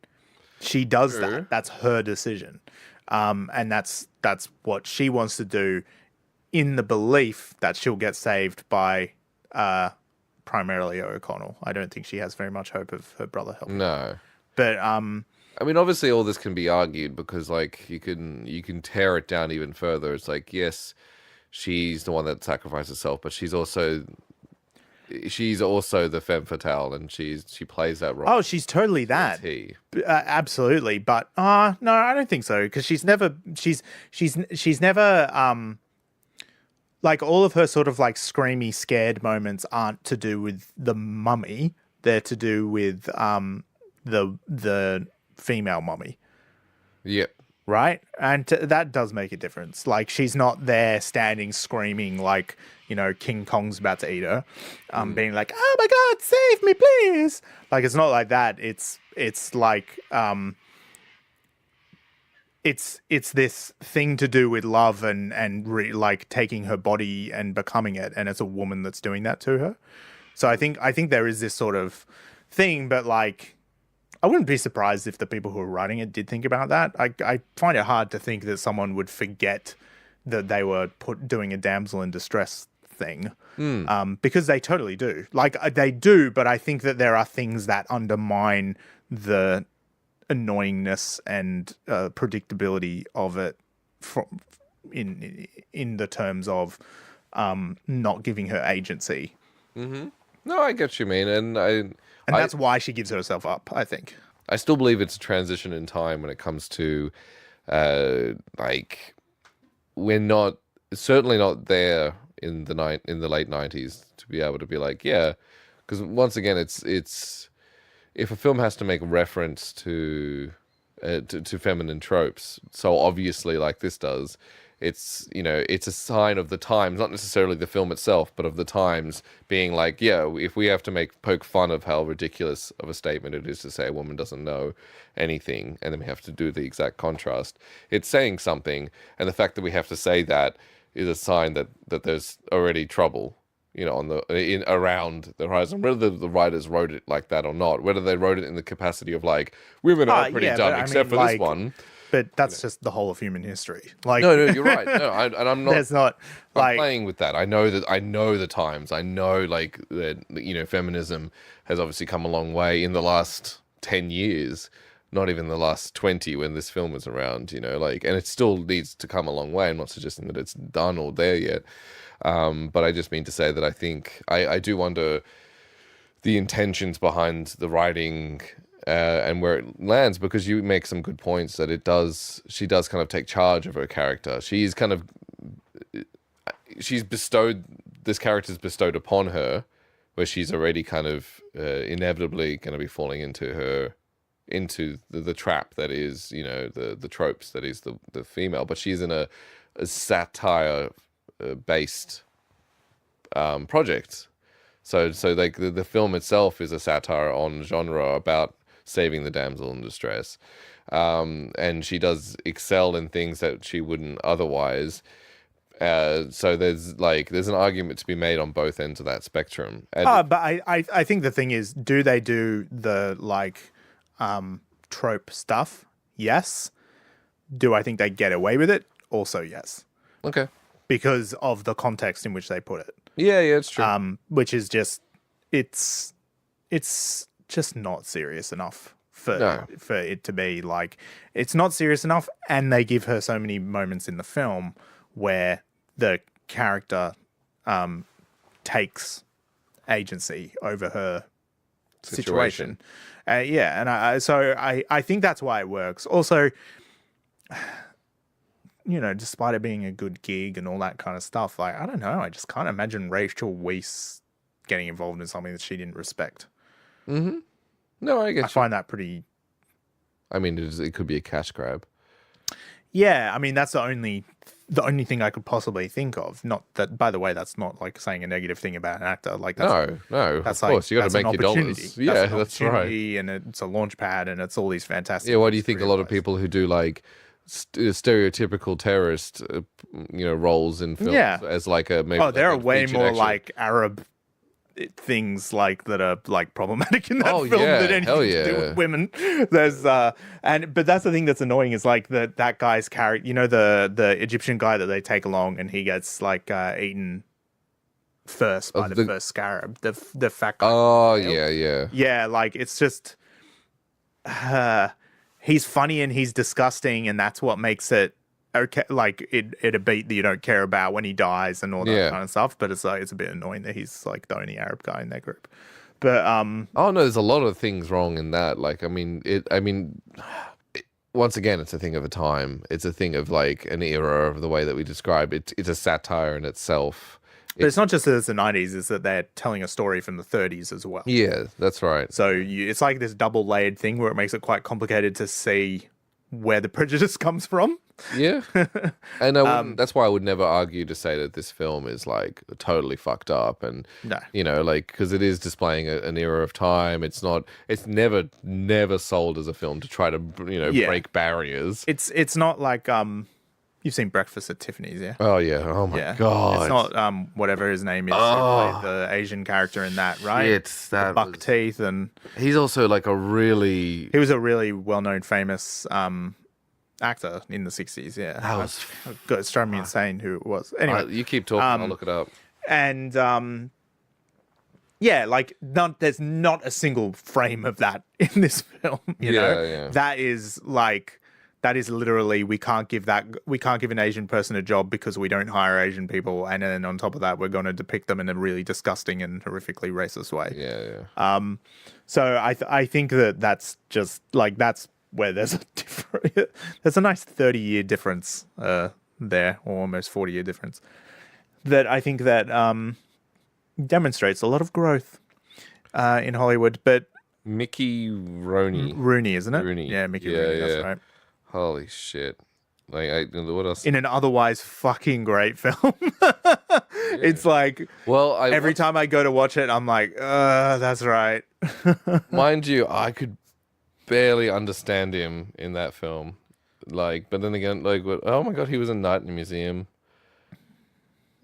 Speaker 2: She does that. That's her decision. And that's what she wants to do in the belief that she'll get saved by primarily O'Connell. I don't think she has very much hope of her brother helping.
Speaker 1: No.
Speaker 2: But
Speaker 1: I mean, obviously, all this can be argued because, like, you can tear it down even further. It's like, yes, she's the one that sacrificed herself, but she's also the femme fatale, and she plays that role.
Speaker 2: Oh, she's totally that. Absolutely, but no, I don't think so because she's never like all of her sort of like screamy, scared moments aren't to do with the mummy. They're to do with the female mummy.
Speaker 1: Yeah.
Speaker 2: right? And that does make a difference. Like, she's not there standing screaming like, King Kong's about to eat her, being like, "Oh my God, save me, please!" Like, it's not like that. It's like, it's this thing to do with love and like taking her body and becoming it, and it's a woman that's doing that to her. So I think there is this sort of thing, but like, I wouldn't be surprised if the people who are writing it did think about that. I find it hard to think that someone would forget that they were doing a damsel in distress thing, because they totally do. Like, they do, but I think that there are things that undermine the annoyingness and predictability of it from in the terms of not giving her agency.
Speaker 1: No, I get what you mean, and
Speaker 2: that's why she gives herself up, I think.
Speaker 1: I still believe it's a transition in time when it comes to, like, we're certainly not there in the late 90s to be able to be like, yeah, because once again, it's if a film has to make reference to feminine tropes so obviously like this does, it's it's a sign of the times, not necessarily the film itself, but of the times being like, yeah, if we have to poke fun of how ridiculous of a statement it is to say a woman doesn't know anything, and then we have to do the exact contrast, it's saying something, and the fact that we have to say that is a sign that there's already trouble on around the horizon, whether the writers wrote it like that or not, whether they wrote it in the capacity of like, women are pretty dumb, except for this one.
Speaker 2: But that's just the whole of human history. Like,
Speaker 1: no, you're right. No, and I'm not.
Speaker 2: There's not.
Speaker 1: I'm playing with that. I know the times. I know like that. Feminism has obviously come a long way in the last 10 years. Not even the last 20 when this film was around. And it still needs to come a long way. I'm not suggesting that it's done or there yet. But I just mean to say that I think I do wonder the intentions behind the writing. And where it lands, because you make some good points that she does kind of take charge of her character. This character's bestowed upon her, where she's already kind of inevitably going to be falling into the trap that is, the tropes that is the female, but she's in a satire based project. So like the film itself is a satire on genre about saving the damsel in distress, and she does excel in things that she wouldn't otherwise. So there's an argument to be made on both ends of that spectrum.
Speaker 2: But I think the thing is, do they do the trope stuff? Yes. Do I think they get away with it? Also, yes.
Speaker 1: Okay.
Speaker 2: Because of the context in which they put it.
Speaker 1: Yeah, it's true.
Speaker 2: Which is just it's just not serious enough for it to be like, it's not serious enough, and they give her so many moments in the film where the character takes agency over her situation. And I think that's why it works. Also, despite it being a good gig and all that kind of stuff, like, I don't know, I just can't imagine Rachel Weisz getting involved in something that she didn't respect.
Speaker 1: Mm-hmm. No, I
Speaker 2: find that pretty...
Speaker 1: I mean, it could be a cash grab.
Speaker 2: Yeah, I mean, that's the only thing I could possibly think of. Not that, by the way, that's not like saying a negative thing about an actor. Like, that's,
Speaker 1: no,
Speaker 2: that's
Speaker 1: of course, you got to make your dollars. Yeah, that's right.
Speaker 2: And it's a launch pad, and it's all these fantastic...
Speaker 1: Yeah, why do you think a lot of people who do like stereotypical terrorist, roles in films as like a... maybe
Speaker 2: there
Speaker 1: like
Speaker 2: are way more like Arab things like that are like problematic in that film than anything to do with women. There's but that's the thing that's annoying is like that guy's character, the Egyptian guy that they take along, and he gets like eaten first by the first scarab, the fat guy.
Speaker 1: Oh yeah,
Speaker 2: like it's just he's funny and he's disgusting, and that's what makes it okay, like it a beat that you don't care about when he dies and all that kind of stuff. But it's like, it's a bit annoying that he's like the only Arab guy in that group. But
Speaker 1: oh no, there's a lot of things wrong in that. Like, once again, it's a thing of a time. It's a thing of like an era of the way that we describe it. It's a satire in itself.
Speaker 2: But it's not just that it's the 90s, it's that they're telling a story from the 30s as well.
Speaker 1: Yeah, that's right.
Speaker 2: So it's like this double-layered thing where it makes it quite complicated to see where the prejudice comes from.
Speaker 1: Yeah, and that's why I would never argue to say that this film is like totally fucked up, and
Speaker 2: No.
Speaker 1: like because it is displaying an era of time. It's never sold as a film to try to break barriers.
Speaker 2: It's not like you've seen Breakfast at Tiffany's, yeah?
Speaker 1: Oh yeah, oh my god,
Speaker 2: it's not whatever his name is, who played the Asian character in that, right?
Speaker 1: It's that
Speaker 2: buck teeth, and
Speaker 1: he's also like
Speaker 2: he was a really well-known, famous actor in the 60s. Yeah,
Speaker 1: that was
Speaker 2: it's driving me insane who it was. Anyway,
Speaker 1: you keep talking, I'll look it up.
Speaker 2: And like there's not a single frame of that in this film. You know, that is literally we can't give an Asian person a job because we don't hire Asian people, and then on top of that we're going to depict them in a really disgusting and horrifically racist way. So I think that's just like that's where there's a nice 30-year difference there, or almost 40-year difference, that I think that demonstrates a lot of growth in Hollywood. But
Speaker 1: Mickey Rooney,
Speaker 2: isn't it?
Speaker 1: Rooney.
Speaker 2: Yeah, Mickey Rooney, that's right.
Speaker 1: Holy shit. Like, what else?
Speaker 2: In an otherwise fucking great film. It's like, every time I go to watch it, I'm like, that's right.
Speaker 1: Mind you, I could barely understand him in that film. Like, but then again, like, oh my god, he was a Night in the Museum.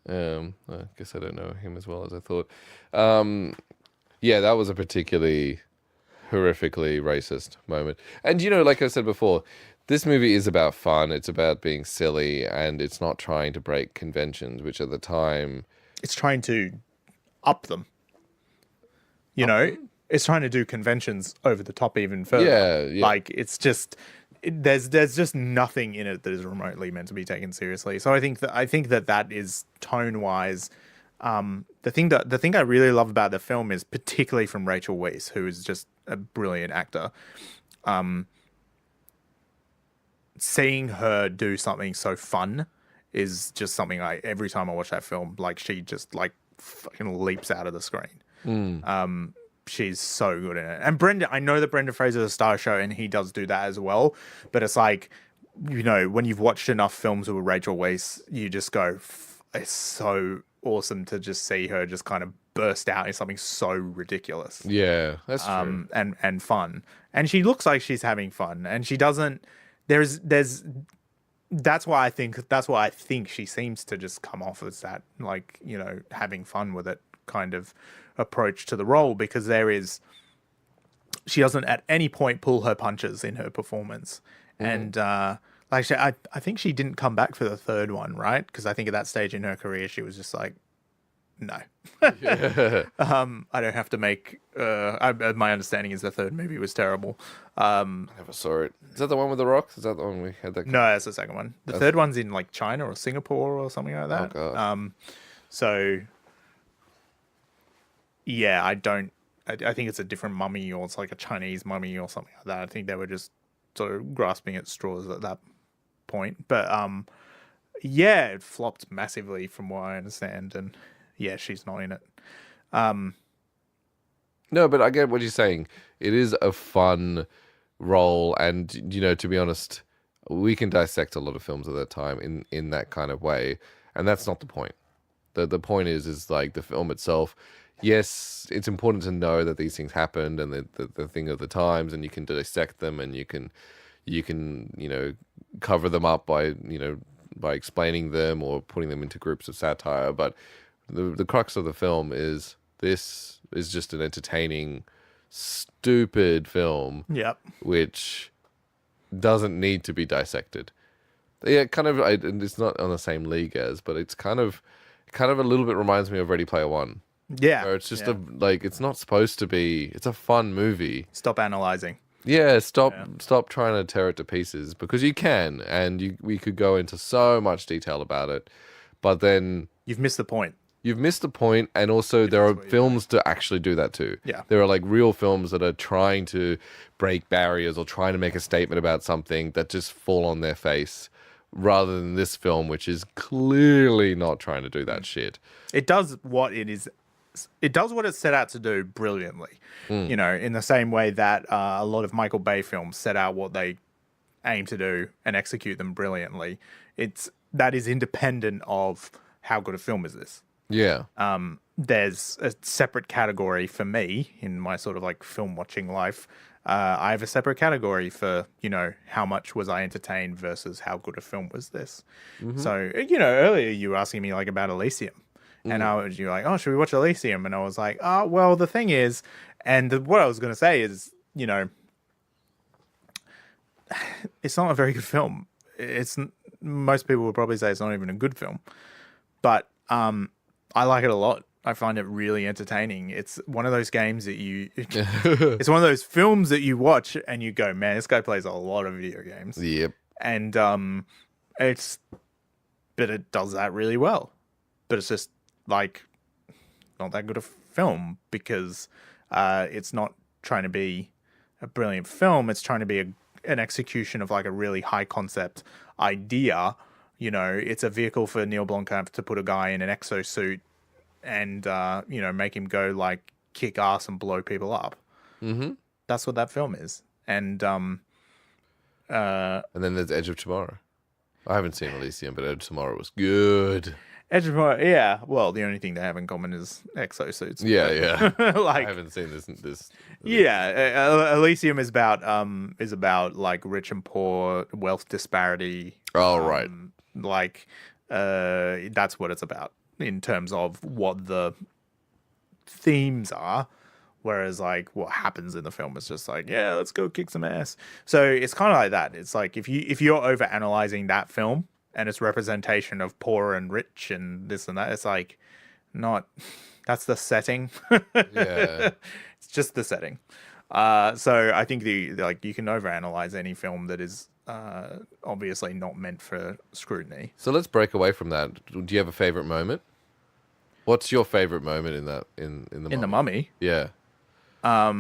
Speaker 1: I guess I don't know him as well as I thought. That was a particularly horrifically racist moment. And like I said before, this movie is about fun. It's about being silly, and it's not trying to break conventions, which at the time
Speaker 2: it's trying to up them. It's trying to do conventions over the top even further. Yeah. Like it's just there's just nothing in it that is remotely meant to be taken seriously. So I think that is tone wise. The thing I really love about the film is, particularly from Rachel Weisz, who is just a brilliant actor. Seeing her do something so fun is just something every time I watch that film, like she just like fucking leaps out of the screen. She's so good in it. And I know that Brendan Fraser's a star show and he does do that as well, but it's like, when you've watched enough films with Rachel Weisz, you just go, it's so awesome to just see her just kind of burst out in something so ridiculous.
Speaker 1: Yeah, that's true.
Speaker 2: And fun. And she looks like she's having fun, and she doesn't. That's why I think she seems to just come off as that, like, having fun with it kind of approach to the role, because she doesn't at any point pull her punches in her performance. And I think she didn't come back for the third one, right? Because I think at that stage in her career she was just like, no. I don't have to make my understanding is the third movie was terrible.
Speaker 1: I never saw it. Is that the one with the rocks? Is that the one we had that?
Speaker 2: No, that's the second one. The third one's in like China or Singapore or something like that.
Speaker 1: Oh god.
Speaker 2: So yeah, I think it's a different mummy, or it's like a Chinese mummy or something like that. I think they were just sort of grasping at straws at that point. But it flopped massively from what I understand, and yeah, she's not in it.
Speaker 1: No, but I get what you're saying. It is a fun role, and to be honest, we can dissect a lot of films of that time in that kind of way, and that's not the point. The point is like the film itself. Yes, it's important to know that these things happened and the thing of the times, and you can dissect them, and you can cover them up by explaining them or putting them into groups of satire. But the crux of the film is this is just an entertaining, stupid film.
Speaker 2: Yep.
Speaker 1: Which doesn't need to be dissected. Yeah, it's not on the same league as, but it's kind of a little bit reminds me of Ready Player One.
Speaker 2: Yeah.
Speaker 1: Where it's just it's not supposed to be. It's a fun movie.
Speaker 2: Stop analyzing.
Speaker 1: Yeah, stop trying to tear it to pieces, because you can, and we could go into so much detail about it, but then
Speaker 2: you've missed the point.
Speaker 1: You've missed the point, and also there are films to actually do that too.
Speaker 2: Yeah.
Speaker 1: There are like real films that are trying to break barriers or trying to make a statement about something that just fall on their face, rather than this film, which is clearly not trying to do that shit.
Speaker 2: It does what it is. It does what it's set out to do brilliantly. In the same way that a lot of Michael Bay films set out what they aim to do and execute them brilliantly. That is independent of how good a film is this.
Speaker 1: Yeah.
Speaker 2: There's a separate category for me in my sort of like film watching life. I have a separate category for, how much was I entertained versus how good a film was this. So, earlier you were asking me like about Elysium. And you were like, oh, should we watch Elysium? And I was like, oh, well, the thing is, what I was going to say is, it's not a very good film. Most people would probably say it's not even a good film, but I like it a lot. I find it really entertaining. It's one of those games that it's one of those films that you watch and you go, man, this guy plays a lot of video games.
Speaker 1: Yep.
Speaker 2: And but it does that really well. But it's just like not that good a film because it's not trying to be a brilliant film. It's trying to be an execution of like a really high concept idea. It's a vehicle for Neil Blomkamp to put a guy in an exosuit and make him go like kick ass and blow people up. Mm-hmm. That's what that film is. And then
Speaker 1: there's Edge of Tomorrow. I haven't seen Elysium, but Edge of Tomorrow was good.
Speaker 2: Edge of Tomorrow, yeah. Well, the only thing they have in common is exosuits.
Speaker 1: Yeah.
Speaker 2: Like
Speaker 1: I haven't seen this.
Speaker 2: Yeah, Elysium is about like rich and poor, wealth disparity.
Speaker 1: Oh, right.
Speaker 2: That's what it's about in terms of what the themes are. Whereas like what happens in the film is just like, yeah, let's go kick some ass. So it's kind of like that. It's like if you're over analyzing that film and its representation of poor and rich and this and that, it's like that's the setting.
Speaker 1: Yeah.
Speaker 2: It's just the setting. So I think you can overanalyze any film that is obviously not meant for scrutiny.
Speaker 1: So let's break away from that. Do you have a favorite moment? What's your favorite moment in that in the Mummy?
Speaker 2: In The Mummy?
Speaker 1: Yeah. Let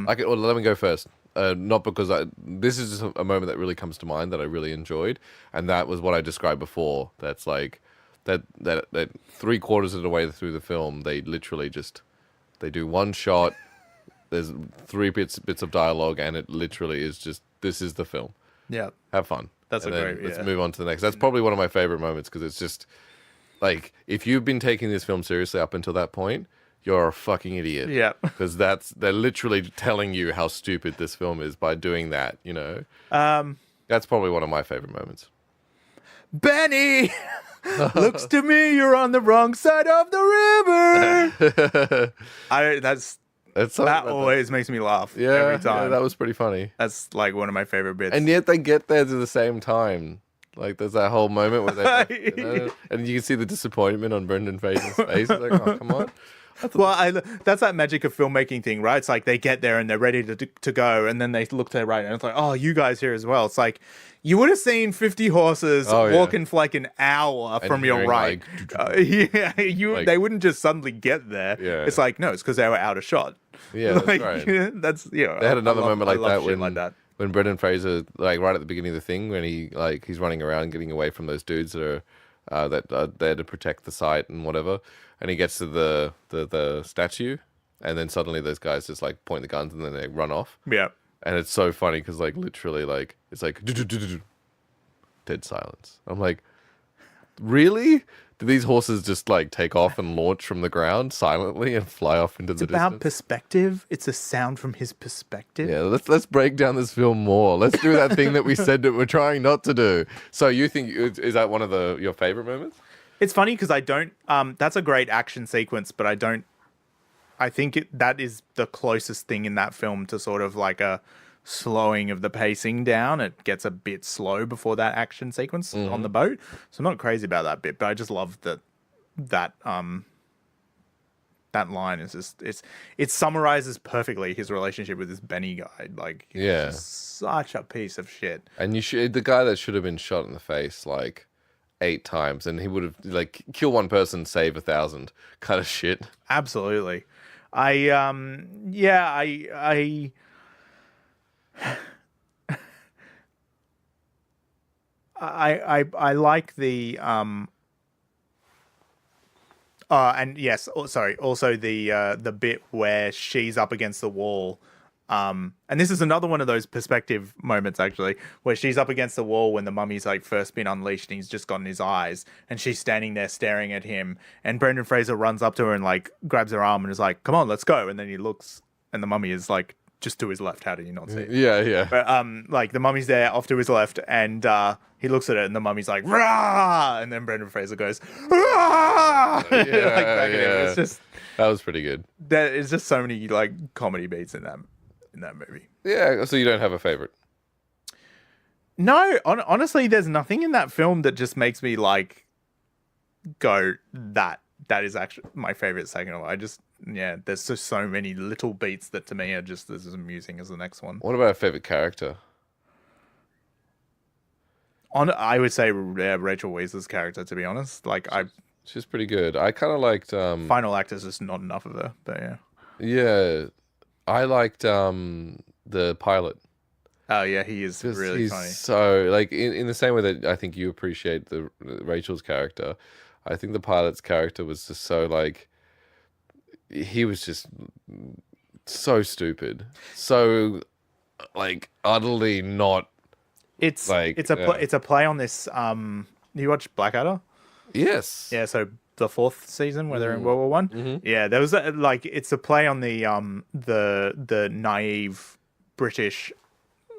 Speaker 1: me go first. Not because this is just a moment that really comes to mind that I really enjoyed, and that was what I described before. That's like that 3/4 of the way through the film, they literally they do one shot. There's 3 bits of dialogue, and it literally is just, this is the film.
Speaker 2: Yeah,
Speaker 1: have fun.
Speaker 2: Let's
Speaker 1: move on to the next. That's probably one of my favorite moments because it's just like, if you've been taking this film seriously up until that point, you're a fucking idiot.
Speaker 2: Yeah.
Speaker 1: Because they're literally telling you how stupid this film is by doing that, That's probably one of my favorite moments.
Speaker 2: Benny! Looks to me you're on the wrong side of the river. That always makes me laugh every time.
Speaker 1: Yeah, that was pretty funny.
Speaker 2: That's like one of my favorite bits.
Speaker 1: And yet they get there at the same time. Like, there's that whole moment where they and you can see the disappointment on Brendan Fraser's face. It's like, oh, come on.
Speaker 2: That's that magic of filmmaking thing, right? It's like they get there and they're ready to go, and then they look to the right and it's like, oh, you guys here as well. It's like, you would have seen 50 horses walking for like an hour from your right. They wouldn't just suddenly get there.
Speaker 1: Yeah.
Speaker 2: It's like, no, it's because they were out of shot.
Speaker 1: Yeah, that's right.
Speaker 2: They
Speaker 1: had another moment like that
Speaker 2: when
Speaker 1: Brendan Fraser, like right at the beginning of the thing, when he's running around getting away from those dudes that are there to protect the site and whatever, and he gets to the statue, and then suddenly those guys just like point the guns and then they run off.
Speaker 2: Yeah.
Speaker 1: And it's so funny because like literally like it's like dead silence. I'm like, really? Do these horses just like take off and launch from the ground silently and fly off into the distance?
Speaker 2: It's about perspective. It's a sound from his perspective.
Speaker 1: Yeah, let's break down this film more. Let's do that thing that we said that we're trying not to do. So you think, is that one of your favorite moments?
Speaker 2: It's funny because I don't. That's a great action sequence, but I don't. I think that is the closest thing in that film to sort of like a slowing of the pacing down. It gets a bit slow before that action sequence on the boat. So I'm not crazy about that bit, but I just love that line is just it summarizes perfectly his relationship with this Benny guy. Like, he's just such a piece of shit.
Speaker 1: And the guy that should have been shot in the face like 8 times, and he would have like kill one person, save 1,000 kind of shit.
Speaker 2: Absolutely. I like the and yes, sorry, also the bit where she's up against the wall And this is another one of those perspective moments, actually, where she's up against the wall when the mummy's like first been unleashed and he's just gotten his eyes, and she's standing there staring at him. And Brendan Fraser runs up to her and like grabs her arm and is like, "Come on, let's go." And then he looks, and the mummy is like just to his left. How did he not see it?
Speaker 1: Yeah.
Speaker 2: But like the mummy's there off to his left, and he looks at it, and the mummy's like, "Rah!" And then Brendan Fraser goes, "Rah!"
Speaker 1: Yeah,
Speaker 2: like back at him. It's just
Speaker 1: that was pretty good.
Speaker 2: there's just so many like comedy beats in that movie.
Speaker 1: Yeah, so you don't have a favorite?
Speaker 2: No, honestly, there's nothing in that film that just makes me like go that is actually my favorite second of all. There's just so many little beats that to me are just as amusing as the next one.
Speaker 1: What about a favorite character?
Speaker 2: I would say Rachel Weisz's character, to be honest. Like
Speaker 1: She's pretty good. I kind of liked
Speaker 2: final act is just not enough of her, but yeah.
Speaker 1: Yeah, I liked the pilot.
Speaker 2: Oh yeah, he is really funny.
Speaker 1: So like in the same way that I think you appreciate the Rachel's character, I think the pilot's character was just so like he was just so stupid, so like utterly not.
Speaker 2: It's
Speaker 1: like
Speaker 2: it's a play on this. You watch Blackadder?
Speaker 1: Yes.
Speaker 2: Yeah. So the 4th season where they're in World War One.
Speaker 1: Mm-hmm.
Speaker 2: Yeah, there was it's a play on the naive British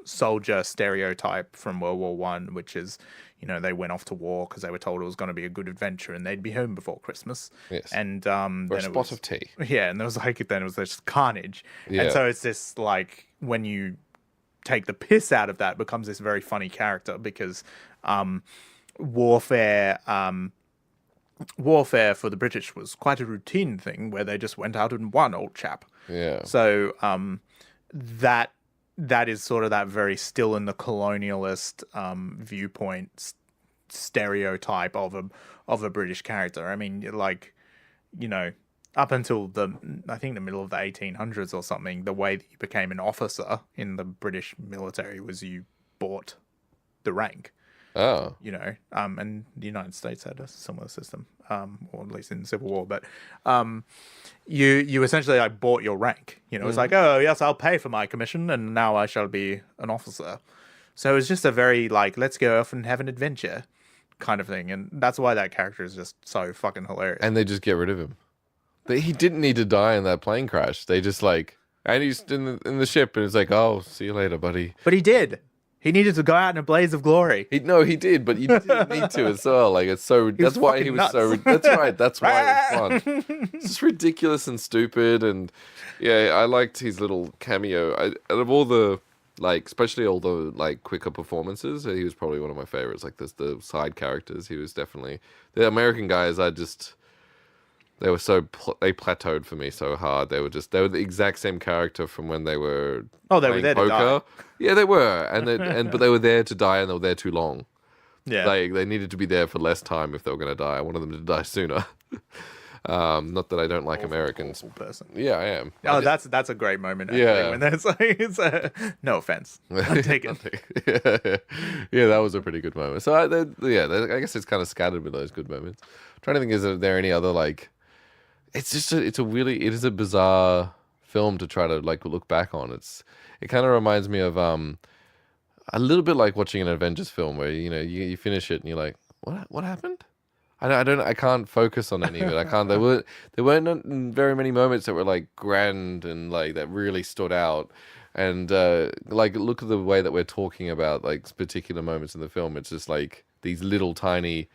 Speaker 2: soldier stereotype from World War One, which is, they went off to war because they were told it was going to be a good adventure and they'd be home before Christmas.
Speaker 1: Yes.
Speaker 2: And
Speaker 1: then a spot of tea.
Speaker 2: Yeah, and there was then it was just carnage.
Speaker 1: Yeah.
Speaker 2: And so it's this like when you take the piss out of that, it becomes this very funny character because warfare for the British was quite a routine thing where they just went out and won, old chap.
Speaker 1: Yeah.
Speaker 2: So that is sort of that very still in the colonialist viewpoint stereotype of a British character. I mean, like, up until I think the middle of the 1800s or something, the way that you became an officer in the British military was you bought the rank.
Speaker 1: Oh.
Speaker 2: And the United States had a similar system, or at least in the Civil War. But you essentially like bought your rank. It's like, oh yes, I'll pay for my commission, and now I shall be an officer. So it was just a very like, let's go off and have an adventure kind of thing, and that's why that character is just so fucking hilarious.
Speaker 1: And they just get rid of him. He didn't need to die in that plane crash. They just like, and he's in the ship, and it's like, oh, see you later, buddy.
Speaker 2: But he did. He needed to go out in a blaze of glory.
Speaker 1: He did, but you didn't need to as well. Like it's so. That's why he was
Speaker 2: nuts.
Speaker 1: so. That's right. That's why it was fun. It's just ridiculous and stupid, and yeah, I liked his little cameo. Out of all the like, especially all the like quicker performances, he was probably one of my favorites. Like the side characters, he was definitely the American guys. They were they plateaued for me so hard. They were the exact same character from when they were
Speaker 2: they were there
Speaker 1: poker.
Speaker 2: to die.
Speaker 1: Yeah, they were, but they were there to die, and they were there too long.
Speaker 2: Yeah,
Speaker 1: they needed to be there for less time if they were going to die. I wanted them to die sooner. Not that I don't like Americans.
Speaker 2: Person.
Speaker 1: Yeah, I am.
Speaker 2: Oh, that's a great moment. Actually,
Speaker 1: Yeah.
Speaker 2: when there's like, no offense, I'm taken.
Speaker 1: Yeah, that was a pretty good moment. So I guess it's kind of scattered with those good moments. I'm trying to think, is there any other like? It's just it is a bizarre film to try to like look back on. It kind of reminds me of a little bit like watching an Avengers film where you finish it and you're like, what happened? I can't focus on any of it. I can't. There weren't very many moments that were like grand and like that really stood out. And like look at the way that we're talking about like particular moments in the film. It's just like these little tiny,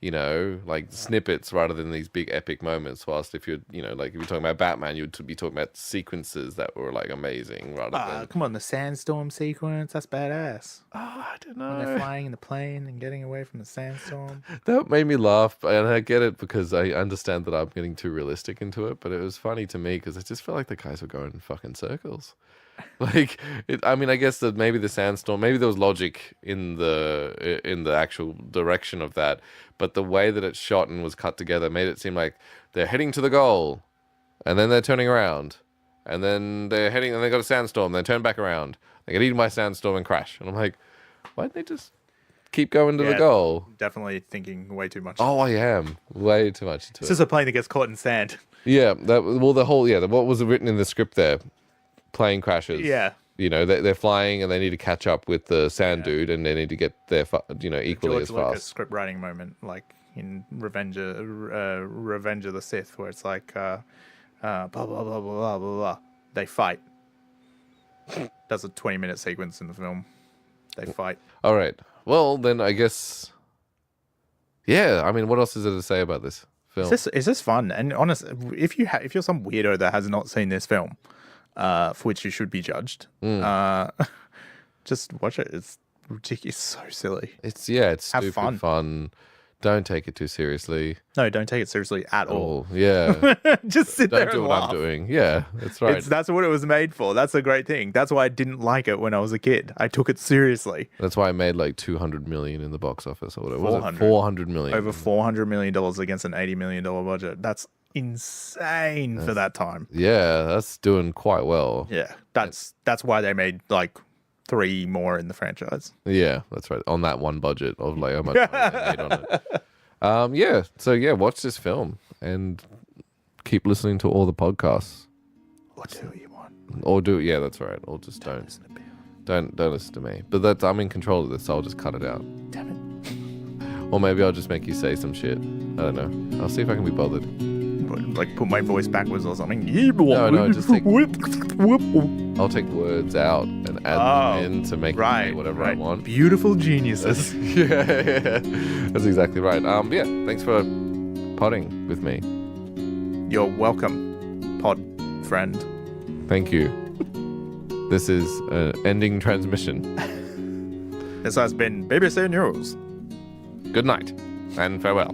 Speaker 1: like snippets rather than these big epic moments. Whilst if you're talking about Batman, you would be talking about sequences that were like amazing rather than.
Speaker 2: Come on, the sandstorm sequence, that's badass.
Speaker 1: Oh, I don't know.
Speaker 2: When they're flying in the plane and getting away from the sandstorm.
Speaker 1: That made me laugh, and I get it because I understand that I'm getting too realistic into it, but it was funny to me because I just felt like the guys were going in fucking circles. Like, I guess that maybe the sandstorm, maybe there was logic in the actual direction of that, but the way that it's shot and was cut together made it seem like they're heading to the goal, and then they're turning around, and then they're heading, and they got a sandstorm, they turn back around, they get eaten by a sandstorm and crash, and I'm like, why didn't they just keep going to the goal?
Speaker 2: Definitely thinking way too much.
Speaker 1: Oh, I am way too much into it.
Speaker 2: It's just a plane that gets caught in sand.
Speaker 1: Yeah, what was written in the script there. plane crashes.
Speaker 2: Yeah.
Speaker 1: They're flying and they need to catch up with the sand dude, and they need to get there, equally
Speaker 2: George
Speaker 1: as
Speaker 2: Lucas
Speaker 1: fast.
Speaker 2: script writing moment, like in Revenge of the Sith, where it's like blah blah blah blah blah blah blah. They fight. That's a 20-minute sequence in the film. They fight.
Speaker 1: All right. Well, then I guess. Yeah. I mean, what else is there to say about this film?
Speaker 2: Is this fun? And honestly, if you're some weirdo that has not seen this film, for which you should be judged, just watch it. It's ridiculous. So silly.
Speaker 1: It's
Speaker 2: Have
Speaker 1: stupid fun. Don't take it too seriously.
Speaker 2: No, don't take it seriously at all.
Speaker 1: Yeah.
Speaker 2: Just sit there
Speaker 1: Don't do
Speaker 2: and
Speaker 1: what
Speaker 2: laugh.
Speaker 1: I'm doing. Yeah, that's right.
Speaker 2: That's what it was made for. That's a great thing. That's why I didn't like it when I was a kid. I took it seriously.
Speaker 1: That's why I made like 200 million in the box office or whatever.
Speaker 2: 400.
Speaker 1: 400 million.
Speaker 2: Over $400 million against an $80 million budget. That's insane for that time.
Speaker 1: Yeah, that's doing quite well.
Speaker 2: Yeah, that's why they made like 3 more in the franchise.
Speaker 1: Yeah, that's right. On that one budget of like how much money they made on it. So watch this film and keep listening to all the podcasts.
Speaker 2: Or do what you want.
Speaker 1: Or that's right. Or just don't
Speaker 2: listen to Bill.
Speaker 1: don't listen to me. But I'm in control of this, so I'll just cut it out.
Speaker 2: Damn it.
Speaker 1: Or maybe I'll just make you say some shit. I don't know. I'll see if I can be bothered.
Speaker 2: Like put my voice backwards or something.
Speaker 1: No, just take-
Speaker 2: Whoop.
Speaker 1: I'll take words out and add them in to make me say whatever I want.
Speaker 2: Beautiful geniuses.
Speaker 1: Yeah. That's exactly right. Thanks for podding with me.
Speaker 2: You're welcome, pod friend.
Speaker 1: Thank you. This is an ending transmission.
Speaker 2: This has been BBC News.
Speaker 1: Good night and farewell.